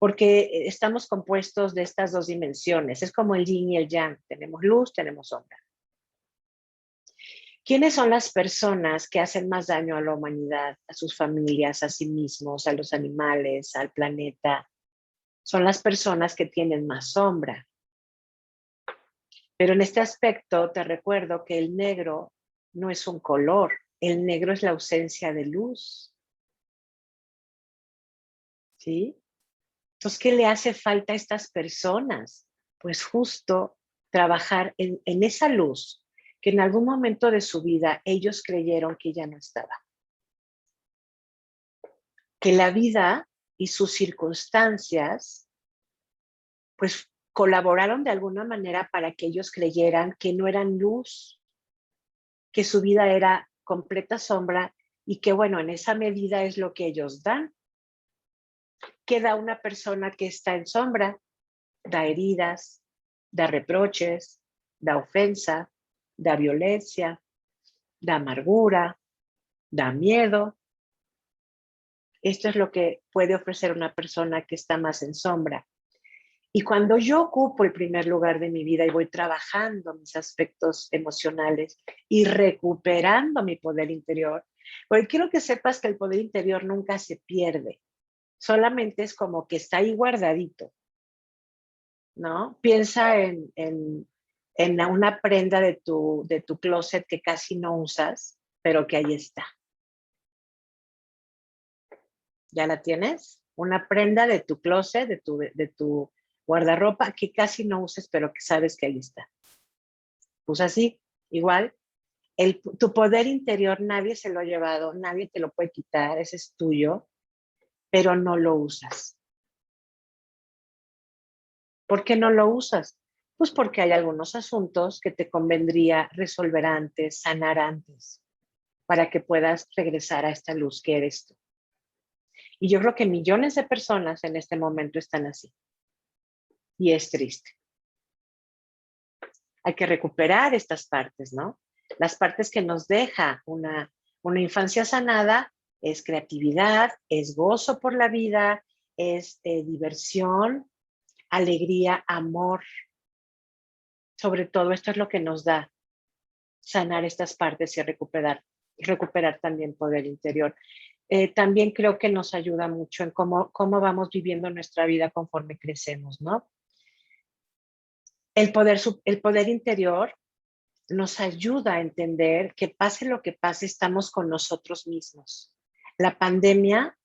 porque estamos compuestos de estas dos dimensiones, es como el yin y el yang, tenemos luz, tenemos sombra. ¿Quiénes son las personas que hacen más daño a la humanidad, a sus familias, a sí mismos, a los animales, al planeta? Son las personas que tienen más sombra. Pero en este aspecto te recuerdo que el negro no es un color, el negro es la ausencia de luz. ¿Sí? Entonces, ¿qué le hace falta a estas personas? Pues justo trabajar en esa luz que en algún momento de su vida ellos creyeron que ya no estaba. Que la vida y sus circunstancias pues colaboraron de alguna manera para que ellos creyeran que no eran luz, que su vida era completa sombra y que bueno, en esa medida es lo que ellos dan. ¿Qué da una persona que está en sombra? Da heridas, da reproches, da ofensa, da violencia, da amargura, da miedo. Esto es lo que puede ofrecer una persona que está más en sombra. Y cuando yo ocupo el primer lugar de mi vida y voy trabajando mis aspectos emocionales y recuperando mi poder interior, porque quiero que sepas que el poder interior nunca se pierde, solamente es como que está ahí guardadito, ¿no? Piensa en una prenda de tu closet que casi no usas, pero que ahí está. ¿Ya la tienes? Una prenda de tu closet, de tu guardarropa que casi no uses, pero que sabes que ahí está. Pues así, igual, tu poder interior nadie se lo ha llevado, nadie te lo puede quitar, ese es tuyo, pero no lo usas. ¿Por qué no lo usas? Pues porque hay algunos asuntos que te convendría resolver antes, sanar antes, para que puedas regresar a esta luz que eres tú. Y yo creo que millones de personas en este momento están así. Y es triste. Hay que recuperar estas partes, ¿no? Las partes que nos deja una infancia sanada es creatividad, es gozo por la vida, es diversión, alegría, amor. Sobre todo esto es lo que nos da sanar estas partes y recuperar también poder interior. También creo que nos ayuda mucho en cómo vamos viviendo nuestra vida conforme crecemos, ¿no? El poder interior nos ayuda a entender que pase lo que pase, estamos con nosotros mismos. La pandemia,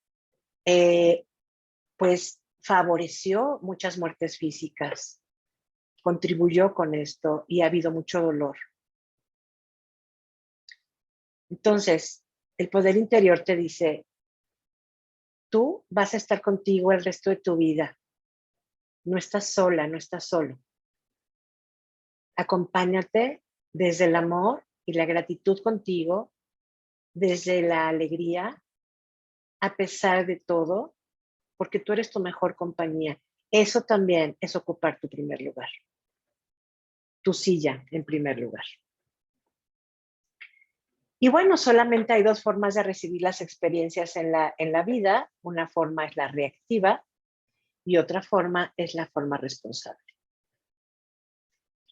pues, favoreció muchas muertes físicas, contribuyó con esto y ha habido mucho dolor. Entonces, el poder interior te dice, tú vas a estar contigo el resto de tu vida. No estás sola, no estás solo. Acompáñate desde el amor y la gratitud contigo, desde la alegría, a pesar de todo, porque tú eres tu mejor compañía. Eso también es ocupar tu primer lugar, tu silla en primer lugar. Y bueno, solamente hay dos formas de recibir las experiencias en la vida. Una forma es la reactiva y otra forma es la forma responsable.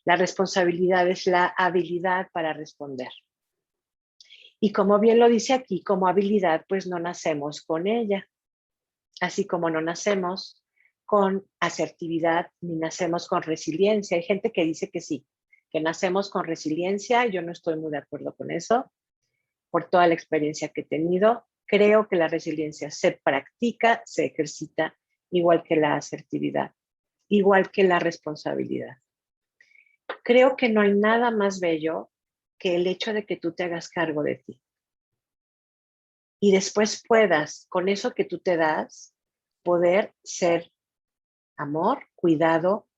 La responsabilidad es la habilidad para responder. Y como bien lo dice aquí, como habilidad, pues no nacemos con ella. Así como no nacemos con asertividad ni nacemos con resiliencia. Hay gente que dice que sí, que nacemos con resiliencia. Yo no estoy muy de acuerdo con eso, por toda la experiencia que he tenido. Creo que la resiliencia se practica, se ejercita, igual que la asertividad, igual que la responsabilidad. Creo que no hay nada más bello que el hecho de que tú te hagas cargo de ti. Y después puedas, con eso que tú te das, poder ser amor, cuidado,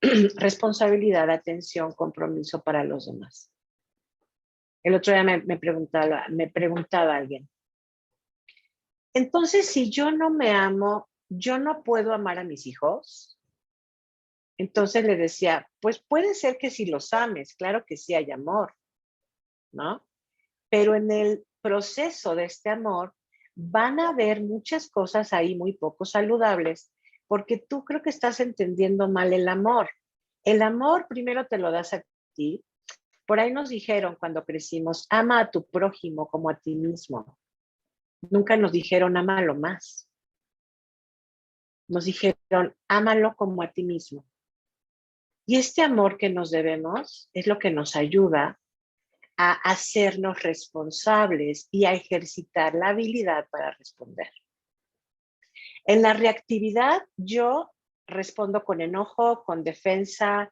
responsabilidad, atención, compromiso para los demás. El otro día me preguntaba alguien, entonces si yo no me amo, ¿yo no puedo amar a mis hijos? Entonces le decía, pues puede ser que si los ames, claro que sí hay amor, ¿no? Pero en el proceso de este amor van a haber muchas cosas ahí muy poco saludables, porque tú creo que estás entendiendo mal el amor. El amor primero te lo das a ti Por ahí nos dijeron cuando crecimos, ama a tu prójimo como a ti mismo. Nunca nos dijeron, ámalo más. Nos dijeron, ámalo como a ti mismo. Y este amor que nos debemos es lo que nos ayuda a hacernos responsables y a ejercitar la habilidad para responder. En la reactividad, yo respondo con enojo, con defensa,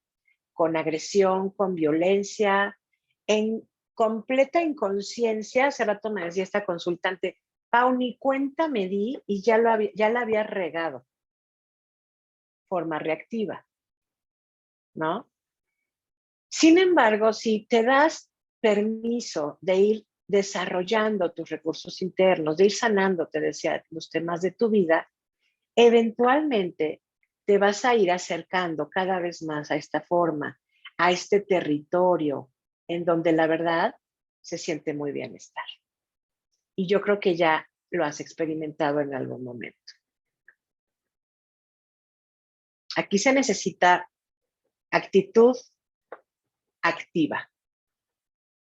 con agresión, con violencia, en completa inconsciencia. Hace rato me decía esta consultante, Pau, ni cuenta me di y ya la había regado. Forma reactiva, ¿no? Sin embargo, si te das permiso de ir desarrollando tus recursos internos, de ir sanando, te decía, los temas de tu vida, eventualmente te vas a ir acercando cada vez más a esta forma, a este territorio en donde la verdad se siente muy bien estar. Y yo creo que ya lo has experimentado en algún momento. Aquí se necesita actitud activa,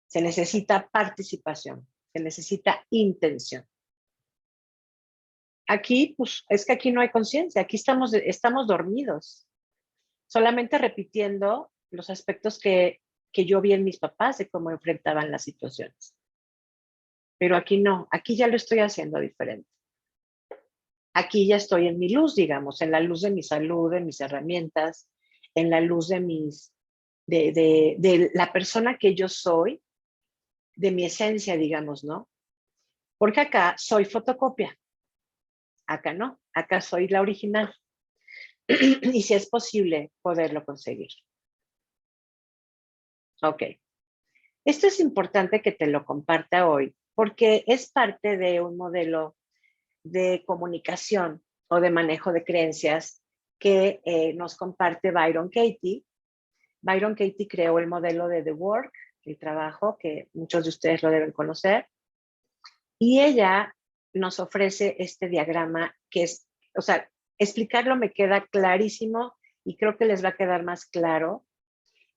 se necesita participación, se necesita intención. Aquí, pues, es que aquí no hay conciencia, aquí estamos dormidos, solamente repitiendo los aspectos que yo vi en mis papás de cómo enfrentaban las situaciones. Pero aquí no, aquí ya lo estoy haciendo diferente. Aquí ya estoy en mi luz, digamos, en la luz de mi salud, de mis herramientas, en la luz de la persona que yo soy, de mi esencia, digamos, ¿no? Porque acá soy fotocopia, acá no, acá soy la original. Y si es posible poderlo conseguir. Ok. Esto es importante que te lo comparta hoy porque es parte de un modelo de comunicación o de manejo de creencias que nos comparte Byron Katie. Byron Katie creó el modelo de The Work, el trabajo, que muchos de ustedes lo deben conocer. Y ella nos ofrece este diagrama que es, o sea, explicarlo me queda clarísimo y creo que les va a quedar más claro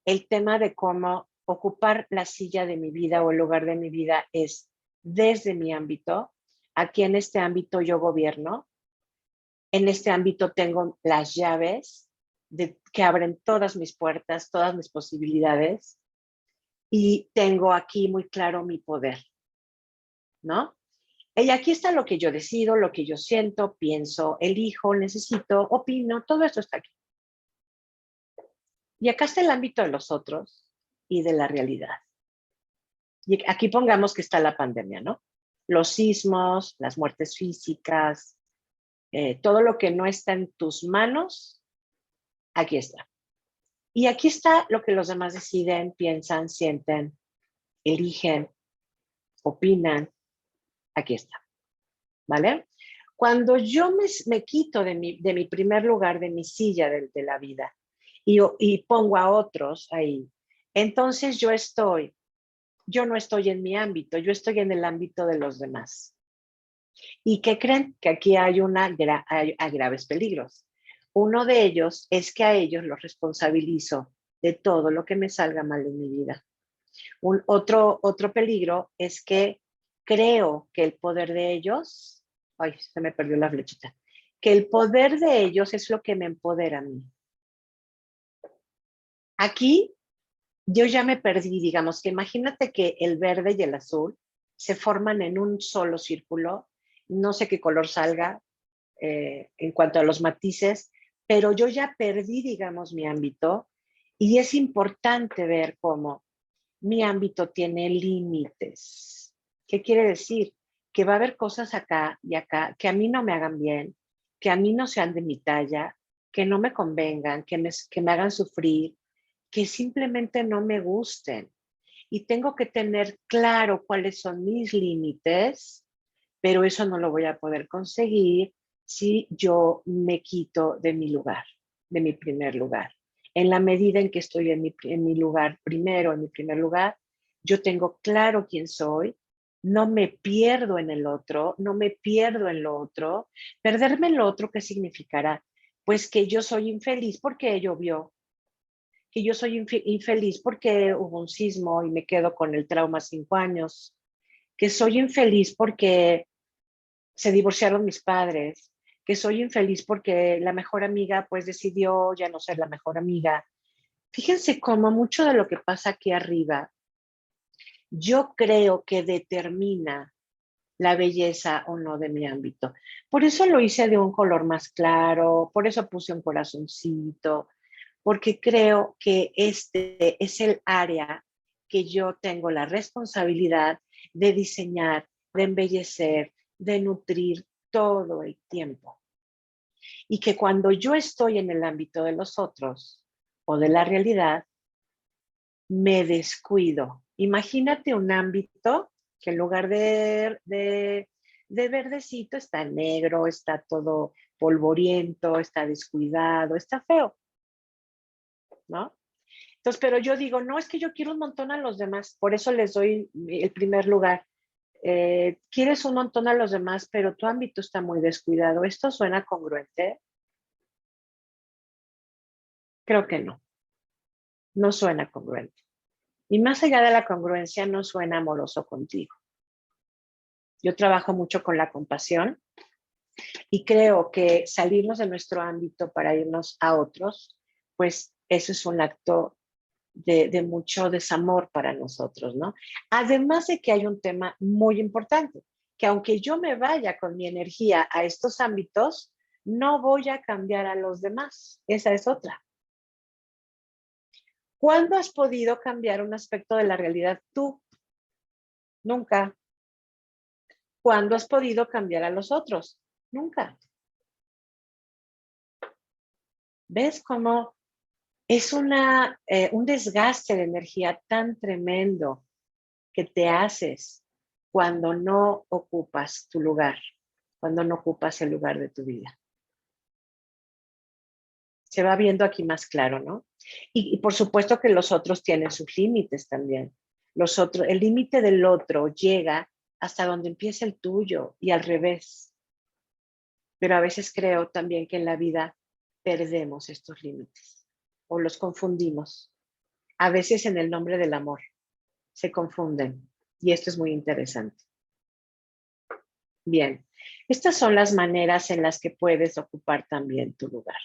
el tema de cómo ocupar la silla de mi vida o el lugar de mi vida es desde mi ámbito. Aquí en este ámbito yo gobierno. En este ámbito tengo las llaves que abren todas mis puertas, todas mis posibilidades. Y tengo aquí muy claro mi poder, ¿no? Y aquí está lo que yo decido, lo que yo siento, pienso, elijo, necesito, opino, todo esto está aquí. Y acá está el ámbito de los otros y de la realidad. Y aquí pongamos que está la pandemia, ¿no? Los sismos, las muertes físicas, todo lo que no está en tus manos, aquí está. Y aquí está lo que los demás deciden, piensan, sienten, eligen, opinan, aquí está, ¿vale? Cuando yo me quito de mi primer lugar, de mi silla de la vida, y pongo a otros ahí, entonces yo no estoy en mi ámbito, yo estoy en el ámbito de los demás. ¿Y qué creen? Que aquí hay graves peligros. Uno de ellos es que a ellos los responsabilizo de todo lo que me salga mal en mi vida. Otro peligro es que creo que el poder de ellos, ay, se me perdió la flechita, que el poder de ellos es lo que me empodera a mí. Aquí yo ya me perdí, digamos que imagínate que el verde y el azul se forman en un solo círculo, no sé qué color salga en cuanto a los matices, pero yo ya perdí, digamos, mi ámbito y es importante ver cómo mi ámbito tiene límites. ¿Qué quiere decir? Que va a haber cosas acá y acá que a mí no me hagan bien, que a mí no sean de mi talla, que no me convengan, que me hagan sufrir, que simplemente no me gusten. Y tengo que tener claro cuáles son mis límites, pero eso no lo voy a poder conseguir si yo me quito de mi lugar, de mi primer lugar. En la medida en que estoy en mi lugar primero, en mi primer lugar, yo tengo claro quién soy, no me pierdo en el otro, no me pierdo en lo otro. Perderme en lo otro, ¿qué significará? Pues que yo soy infeliz porque llovió, que yo soy infeliz porque hubo un sismo y me quedo con el trauma 5 años, que soy infeliz porque se divorciaron mis padres, que soy infeliz porque la mejor amiga pues decidió ya no ser la mejor amiga. Fíjense cómo mucho de lo que pasa aquí arriba, yo creo que determina la belleza o no de mi ámbito. Por eso lo hice de un color más claro, por eso puse un corazoncito, porque creo que este es el área que yo tengo la responsabilidad de diseñar, de embellecer, de nutrir todo el tiempo. Y que cuando yo estoy en el ámbito de los otros o de la realidad, me descuido. Imagínate un ámbito que en lugar de verdecito está negro, está todo polvoriento, está descuidado, está feo, ¿no? Entonces, pero yo digo, no, es que yo quiero un montón a los demás, por eso les doy el primer lugar. Quieres un montón a los demás, pero tu ámbito está muy descuidado. ¿Esto suena congruente? Creo que no, no suena congruente. Y más allá de la congruencia, no suena amoroso contigo. Yo trabajo mucho con la compasión y creo que salirnos de nuestro ámbito para irnos a otros, pues eso es un acto de mucho desamor para nosotros, ¿no? Además de que hay un tema muy importante, que aunque yo me vaya con mi energía a estos ámbitos, no voy a cambiar a los demás. Esa es otra. ¿Cuándo has podido cambiar un aspecto de la realidad tú? Nunca. ¿Cuándo has podido cambiar a los otros? Nunca. ¿Ves cómo es un desgaste de energía tan tremendo que te haces cuando no ocupas tu lugar, cuando no ocupas el lugar de tu vida? Se va viendo aquí más claro, ¿no? Y por supuesto que los otros tienen sus límites también. El límite del otro llega hasta donde empieza el tuyo y al revés. Pero a veces creo también que en la vida perdemos estos límites o los confundimos. A veces en el nombre del amor se confunden y esto es muy interesante. Bien, estas son las maneras en las que puedes ocupar también tu lugar.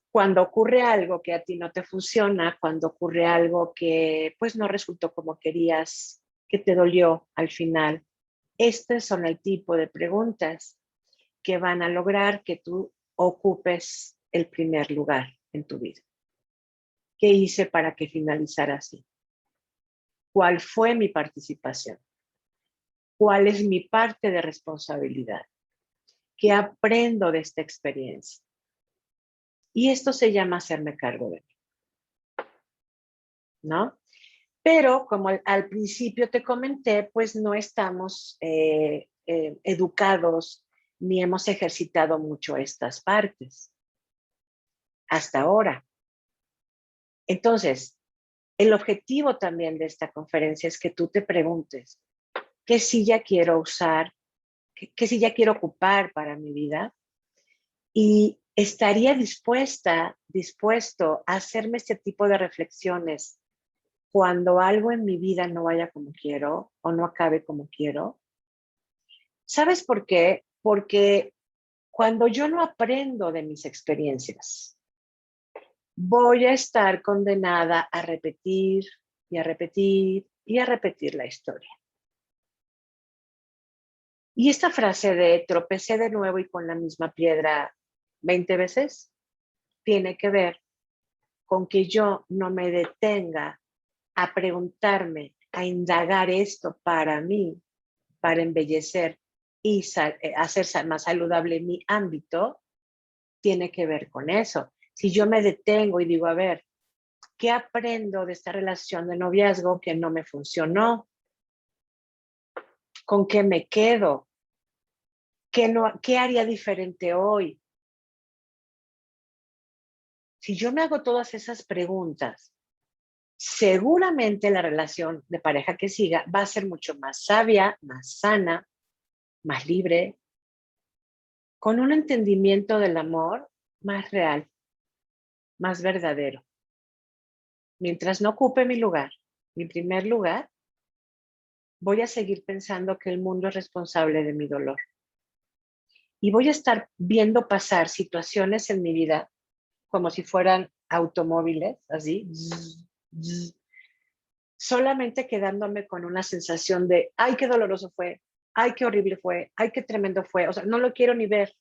Cuando ocurre algo que a ti no te funciona, cuando ocurre algo que pues no resultó como querías, que te dolió al final, estos son el tipo de preguntas que van a lograr que tú ocupes el primer lugar en tu vida. ¿Qué hice para que finalizara así? ¿Cuál fue mi participación? ¿Cuál es mi parte de responsabilidad? ¿Qué aprendo de esta experiencia? Y esto se llama hacerme cargo de mí, ¿no? Pero como al principio te comenté, pues no estamos educados ni hemos ejercitado mucho estas partes hasta ahora. Entonces, el objetivo también de esta conferencia es que tú te preguntes, ¿qué silla quiero usar? ¿Qué silla quiero ocupar para mi vida? Y estaría dispuesto a hacerme este tipo de reflexiones cuando algo en mi vida no vaya como quiero o no acabe como quiero. ¿Sabes por qué? Porque cuando yo no aprendo de mis experiencias, voy a estar condenada a repetir y a repetir y a repetir la historia. Y esta frase de tropecé de nuevo y con la misma piedra 20 veces tiene que ver con que yo no me detenga a preguntarme, a indagar esto para mí, para embellecer y hacer más saludable mi ámbito, tiene que ver con eso. Si yo me detengo y digo, a ver, ¿qué aprendo de esta relación de noviazgo que no me funcionó? ¿Con qué me quedo? ¿Qué haría diferente hoy? Si yo me hago todas esas preguntas, seguramente la relación de pareja que siga va a ser mucho más sabia, más sana, más libre, con un entendimiento del amor más real. más verdadero. Mientras no ocupe mi lugar, mi primer lugar, voy a seguir pensando que el mundo es responsable de mi dolor. Y voy a estar viendo pasar situaciones en mi vida como si fueran automóviles, así, zzz, zzz, solamente quedándome con una sensación de, ay, qué doloroso fue, ay, qué horrible fue, ay, qué tremendo fue, o sea, no lo quiero ni ver.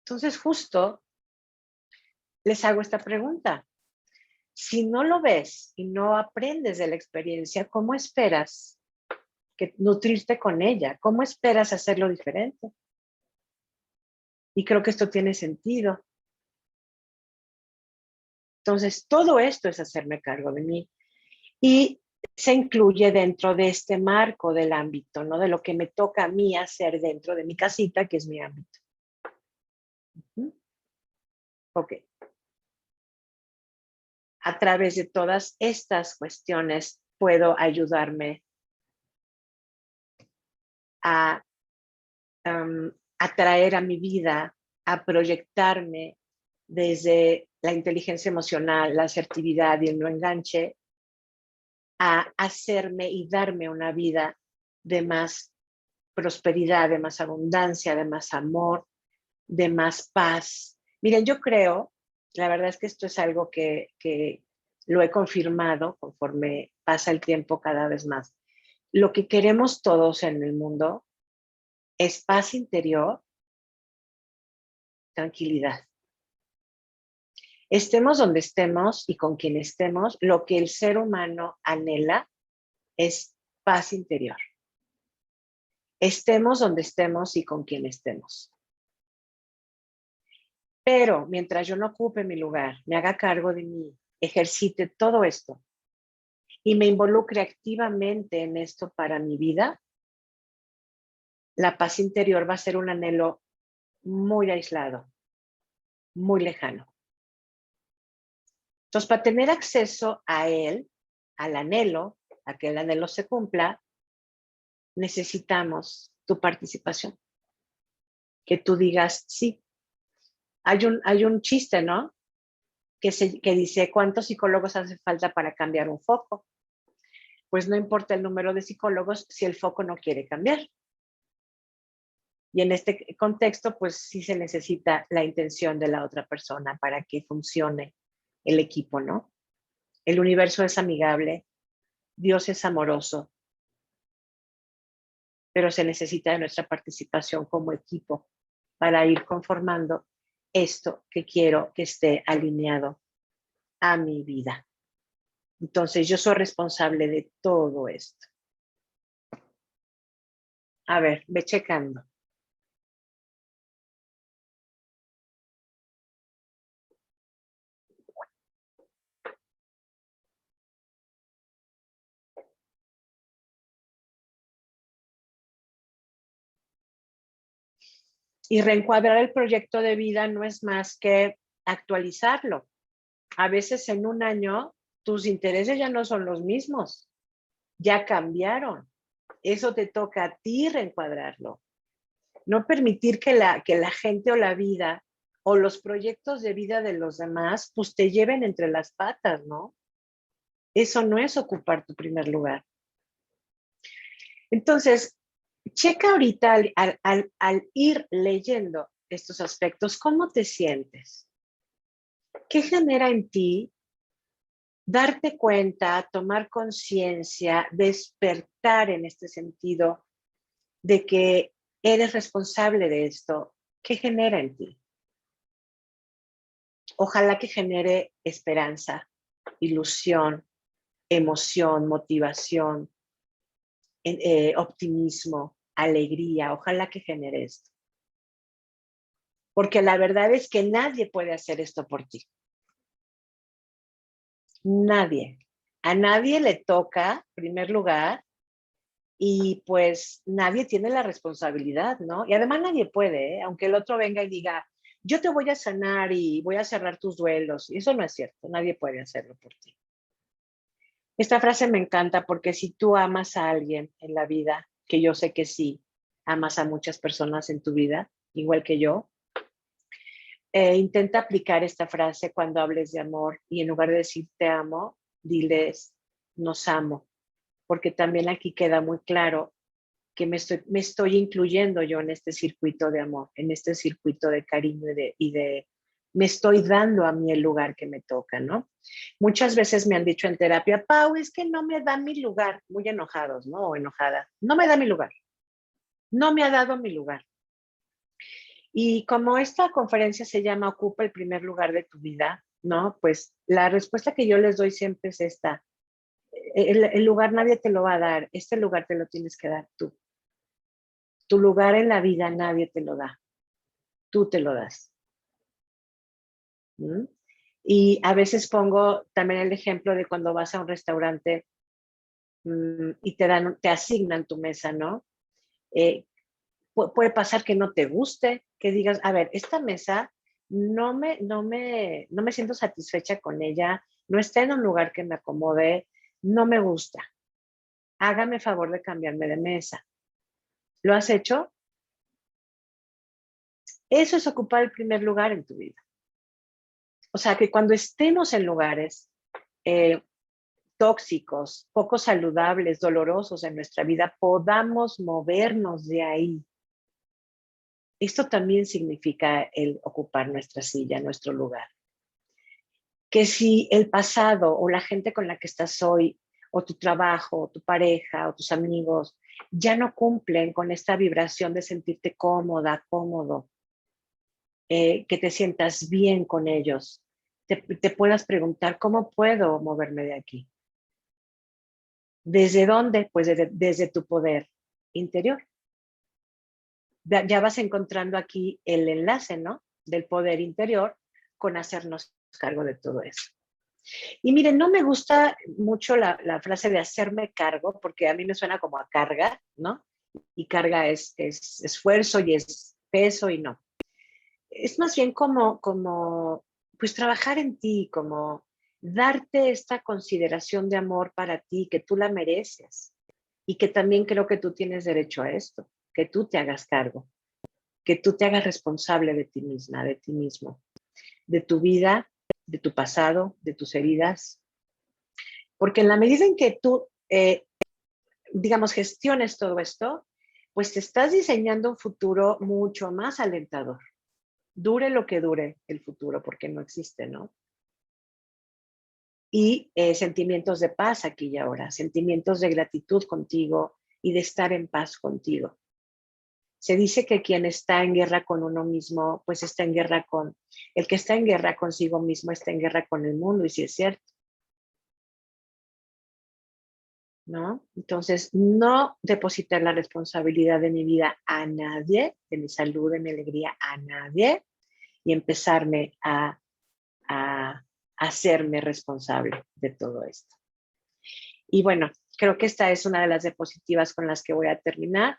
Entonces, justo les hago esta pregunta. Si no lo ves y no aprendes de la experiencia, ¿cómo esperas que nutrirte con ella? ¿Cómo esperas hacerlo diferente? Y creo que esto tiene sentido. Entonces, todo esto es hacerme cargo de mí. Y se incluye dentro de este marco del ámbito, ¿no? De lo que me toca a mí hacer dentro de mi casita, que es mi ámbito. Ok. A través de todas estas cuestiones puedo ayudarme a atraer a mi vida, a proyectarme desde la inteligencia emocional, la asertividad y el no enganche, a hacerme y darme una vida de más prosperidad, de más abundancia, de más amor, de más paz. Miren, yo creo, la verdad es que esto es algo que lo he confirmado conforme pasa el tiempo cada vez más. Lo que queremos todos en el mundo es paz interior, tranquilidad. Estemos donde estemos y con quien estemos, lo que el ser humano anhela es paz interior. Estemos donde estemos y con quien estemos. Pero mientras yo no ocupe mi lugar, me haga cargo de mí, ejercite todo esto y me involucre activamente en esto para mi vida, la paz interior va a ser un anhelo muy aislado, muy lejano. Entonces, para tener acceso a él, al anhelo, a que el anhelo se cumpla, necesitamos tu participación. Que tú digas sí. Hay un chiste, ¿no? Que dice, ¿cuántos psicólogos hace falta para cambiar un foco? Pues no importa el número de psicólogos si el foco no quiere cambiar. Y en este contexto, pues sí se necesita la intención de la otra persona para que funcione el equipo, ¿no? El universo es amigable, Dios es amoroso, pero se necesita de nuestra participación como equipo para ir conformando esto que quiero que esté alineado a mi vida. Entonces, yo soy responsable de todo esto. A ver, ve checando. Y reencuadrar el proyecto de vida no es más que actualizarlo. A veces en un año tus intereses ya no son los mismos, ya cambiaron. Eso te toca a ti reencuadrarlo. No permitir que la gente o la vida o los proyectos de vida de los demás pues te lleven entre las patas, ¿no? Eso no es ocupar tu primer lugar. Entonces, checa ahorita al ir leyendo estos aspectos, ¿cómo te sientes? ¿Qué genera en ti darte cuenta, tomar conciencia, despertar en este sentido de que eres responsable de esto? ¿Qué genera en ti? Ojalá que genere esperanza, ilusión, emoción, motivación, optimismo, alegría. Ojalá que genere esto. Porque la verdad es que nadie puede hacer esto por ti. Nadie. A nadie le toca, en primer lugar, y pues nadie tiene la responsabilidad, ¿no? Y además nadie puede, ¿eh? Aunque el otro venga y diga, yo te voy a sanar y voy a cerrar tus duelos. Y eso no es cierto, nadie puede hacerlo por ti. Esta frase me encanta porque si tú amas a alguien en la vida, que yo sé que sí, amas a muchas personas en tu vida, igual que yo, Intenta aplicar esta frase cuando hables de amor y en lugar de decir te amo, diles nos amo, porque también aquí queda muy claro que me estoy incluyendo yo en este circuito de amor, en este circuito de cariño me estoy dando a mí el lugar que me toca, ¿no? Muchas veces me han dicho en terapia, Pau, es que no me da mi lugar, muy enojados, ¿no? O enojada, no me da mi lugar, no me ha dado mi lugar. Y como esta conferencia se llama Ocupa el primer lugar de tu vida, ¿no? Pues la respuesta que yo les doy siempre es esta. El lugar nadie te lo va a dar, este lugar te lo tienes que dar tú. Tu lugar en la vida nadie te lo da, tú te lo das. ¿Mm? Y a veces pongo también el ejemplo de cuando vas a un restaurante y te asignan tu mesa, ¿no? Puede pasar que no te guste, que digas, a ver, esta mesa no me siento satisfecha con ella, no está en un lugar que me acomode, no me gusta. Hágame favor de cambiarme de mesa. ¿Lo has hecho? Eso es ocupar el primer lugar en tu vida. O sea, que cuando estemos en lugares tóxicos, poco saludables, dolorosos en nuestra vida, podamos movernos de ahí. Esto también significa el ocupar nuestra silla, nuestro lugar. Que si el pasado o la gente con la que estás hoy, o tu trabajo, o tu pareja, o tus amigos, ya no cumplen con esta vibración de sentirte cómoda, cómodo, que te sientas bien con ellos, te puedas preguntar, ¿cómo puedo moverme de aquí? ¿Desde dónde? Pues desde tu poder interior. Ya vas encontrando aquí el enlace, ¿no? Del poder interior con hacernos cargo de todo eso. Y miren, no me gusta mucho la frase de hacerme cargo, porque a mí me suena como a carga, ¿no? Y carga es esfuerzo y es peso y no. Es más bien como pues trabajar en ti, como darte esta consideración de amor para ti, que tú la mereces y que también creo que tú tienes derecho a esto, que tú te hagas cargo, que tú te hagas responsable de ti misma, de ti mismo, de tu vida, de tu pasado, de tus heridas, porque en la medida en que tú, digamos, gestiones todo esto, pues te estás diseñando un futuro mucho más alentador. Dure lo que dure el futuro, porque no existe, ¿no? Y sentimientos de paz aquí y ahora, sentimientos de gratitud contigo y de estar en paz contigo. Se dice que quien está en guerra con uno mismo, pues está en guerra con, el que está en guerra consigo mismo está en guerra con el mundo, y sí es cierto, ¿no? Entonces, no depositar la responsabilidad de mi vida a nadie, de mi salud, de mi alegría a nadie, y empezarme a hacerme responsable de todo esto. Y bueno, creo que esta es una de las diapositivas con las que voy a terminar,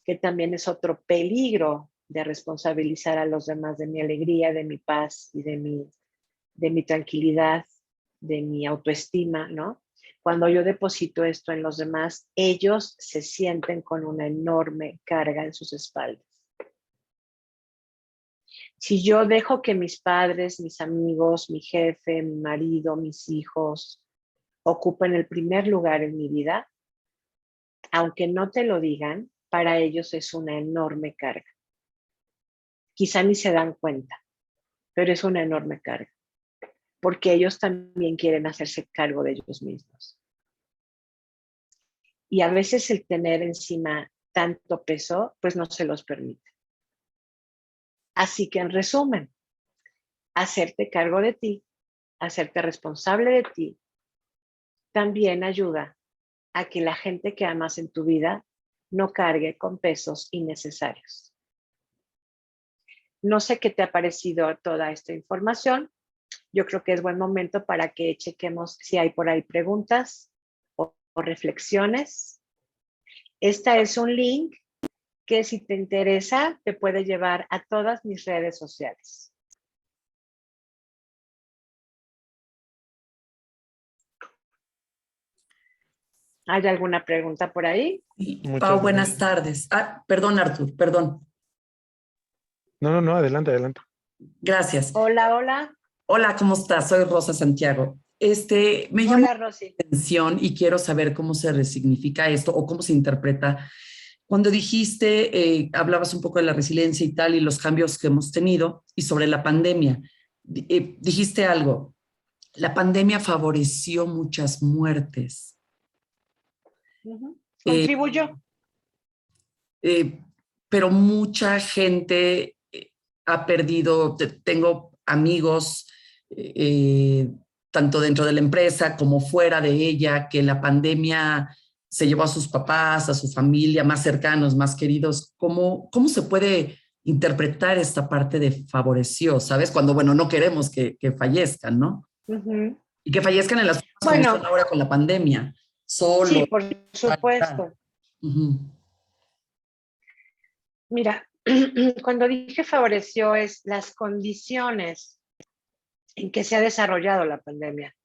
que también es otro peligro de responsabilizar a los demás de mi alegría, de mi paz y de mi tranquilidad, de mi autoestima, ¿no? Cuando yo deposito esto en los demás, ellos se sienten con una enorme carga en sus espaldas. Si yo dejo que mis padres, mis amigos, mi jefe, mi marido, mis hijos ocupen el primer lugar en mi vida, aunque no te lo digan, para ellos es una enorme carga. Quizá ni se dan cuenta, pero es una enorme carga, porque ellos también quieren hacerse cargo de ellos mismos. Y a veces el tener encima tanto peso, pues no se los permite. Así que en resumen, hacerte cargo de ti, hacerte responsable de ti, también ayuda a que la gente que amas en tu vida no cargue con pesos innecesarios. No sé qué te ha parecido toda esta información. Yo creo que es buen momento para que chequemos si hay por ahí preguntas o reflexiones. Esta es un link que si te interesa te puede llevar a todas mis redes sociales. ¿Hay alguna pregunta por ahí? Pau, buenas tardes. Perdón, Artur, perdón. No, adelante, adelante. Gracias. Hola, hola. Hola, ¿cómo estás? Soy Rosa Santiago. Me llamó Hola, Rosy. la atención y quiero saber cómo se resignifica esto o cómo se interpreta. Cuando dijiste, hablabas un poco de la resiliencia y tal y los cambios que hemos tenido y sobre la pandemia. Dijiste algo, la pandemia favoreció muchas muertes. Eh, Contribuyó. eh, pero mucha gente ha perdido, tengo amigos, tanto dentro de la empresa como fuera de ella, que la pandemia se llevó a sus papás, a su familia, más cercanos, más queridos. ¿Cómo se puede interpretar esta parte de favoreció, sabes? Cuando, bueno, no queremos que fallezcan, ¿no? Ujú. Y que fallezcan en las formas como están Bueno, ahora con la pandemia, solo. sí, por supuesto. Uh-huh. Mira, cuando dije favoreció es las condiciones en que se ha desarrollado la pandemia.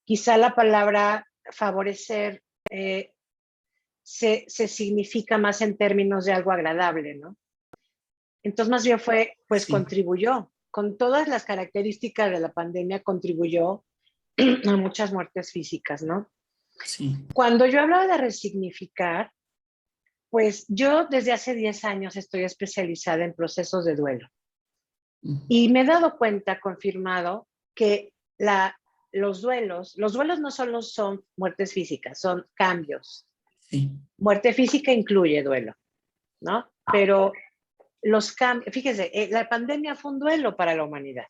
Quizá la palabra favorecer se significa más en términos de algo agradable, ¿no? Entonces más bien fue, pues Sí, contribuyó, con todas las características de la pandemia, contribuyó a muchas muertes físicas, ¿no? sí. Cuando yo hablaba de resignificar, pues yo desde hace 10 años estoy especializada en procesos de duelo y me he dado cuenta, confirmado, que los duelos no solo son muertes físicas, son cambios. Sí. Muerte física incluye duelo, ¿no? Pero los cambios, fíjese, la pandemia fue un duelo para la humanidad.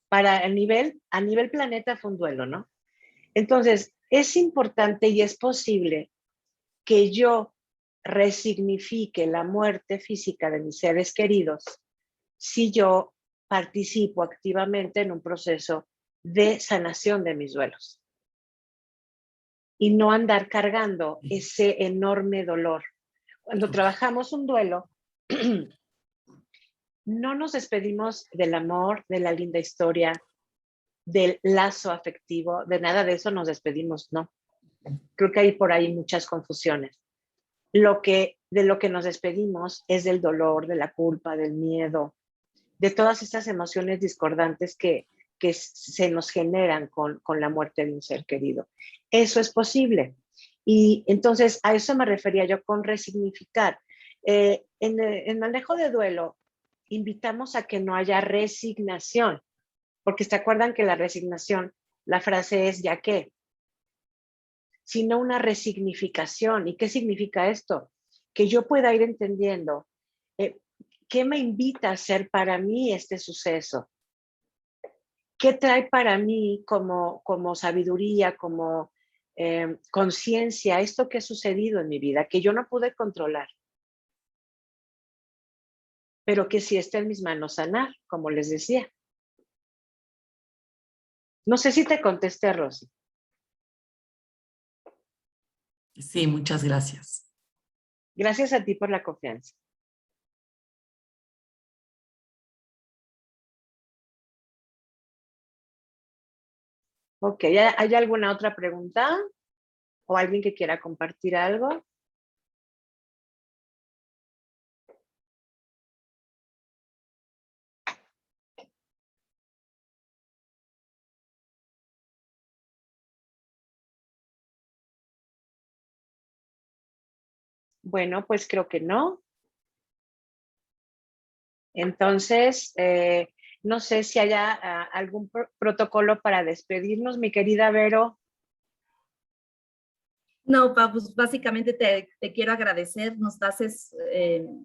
A nivel planeta fue un duelo, ¿no? Entonces, es importante y es posible que yo resignifique la muerte física de mis seres queridos si yo participo activamente en un proceso de sanación de mis duelos y no andar cargando ese enorme dolor. Cuando trabajamos un duelo, no nos despedimos del amor, de la linda historia, del lazo afectivo, de nada de eso nos despedimos, no. Creo que hay por ahí muchas confusiones. De lo que nos despedimos es del dolor, de la culpa, del miedo, de todas estas emociones discordantes que se nos generan con la muerte de un ser querido. Eso es posible. Y entonces a eso me refería yo con resignificar. En el manejo de duelo, invitamos a que no haya resignación, porque se acuerdan que la resignación, la frase es ya que, sino una resignificación. ¿Y qué significa esto? Que yo pueda ir entendiendo eh, qué me invita a ser para mí este suceso, qué trae para mí como sabiduría, como conciencia, esto que ha sucedido en mi vida, que yo no pude controlar, pero que sí está en mis manos sanar, como les decía. No sé si te contesté, Rosy. Sí, muchas gracias. Gracias a ti por la confianza. Ok, ¿hay alguna otra pregunta? ¿O alguien que quiera compartir algo? Bueno, pues creo que no. Entonces, no sé si haya algún protocolo para despedirnos, mi querida Vero. No, Pa, pues básicamente te quiero agradecer, nos haces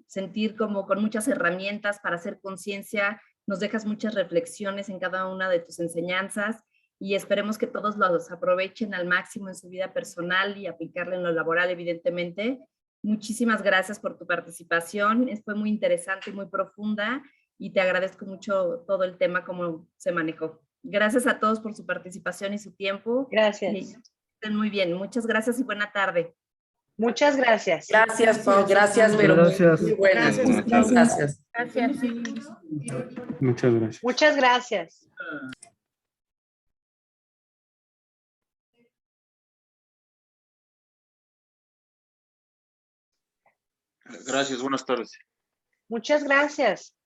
sentir como con muchas herramientas para hacer conciencia, nos dejas muchas reflexiones en cada una de tus enseñanzas y esperemos que todos los aprovechen al máximo en su vida personal y aplicarla en lo laboral, evidentemente. Muchísimas gracias por tu participación, fue muy interesante y muy profunda y te agradezco mucho todo el tema, cómo se manejó. Gracias a todos por su participación y su tiempo. Gracias. Estén muy bien. Muchas gracias y buena tarde. Muchas gracias. Gracias, Pau. Gracias, Vero. Gracias. Muy buenas. Gracias. Gracias. Gracias. Muchas gracias. Muchas gracias. Gracias, buenas tardes. Muchas gracias.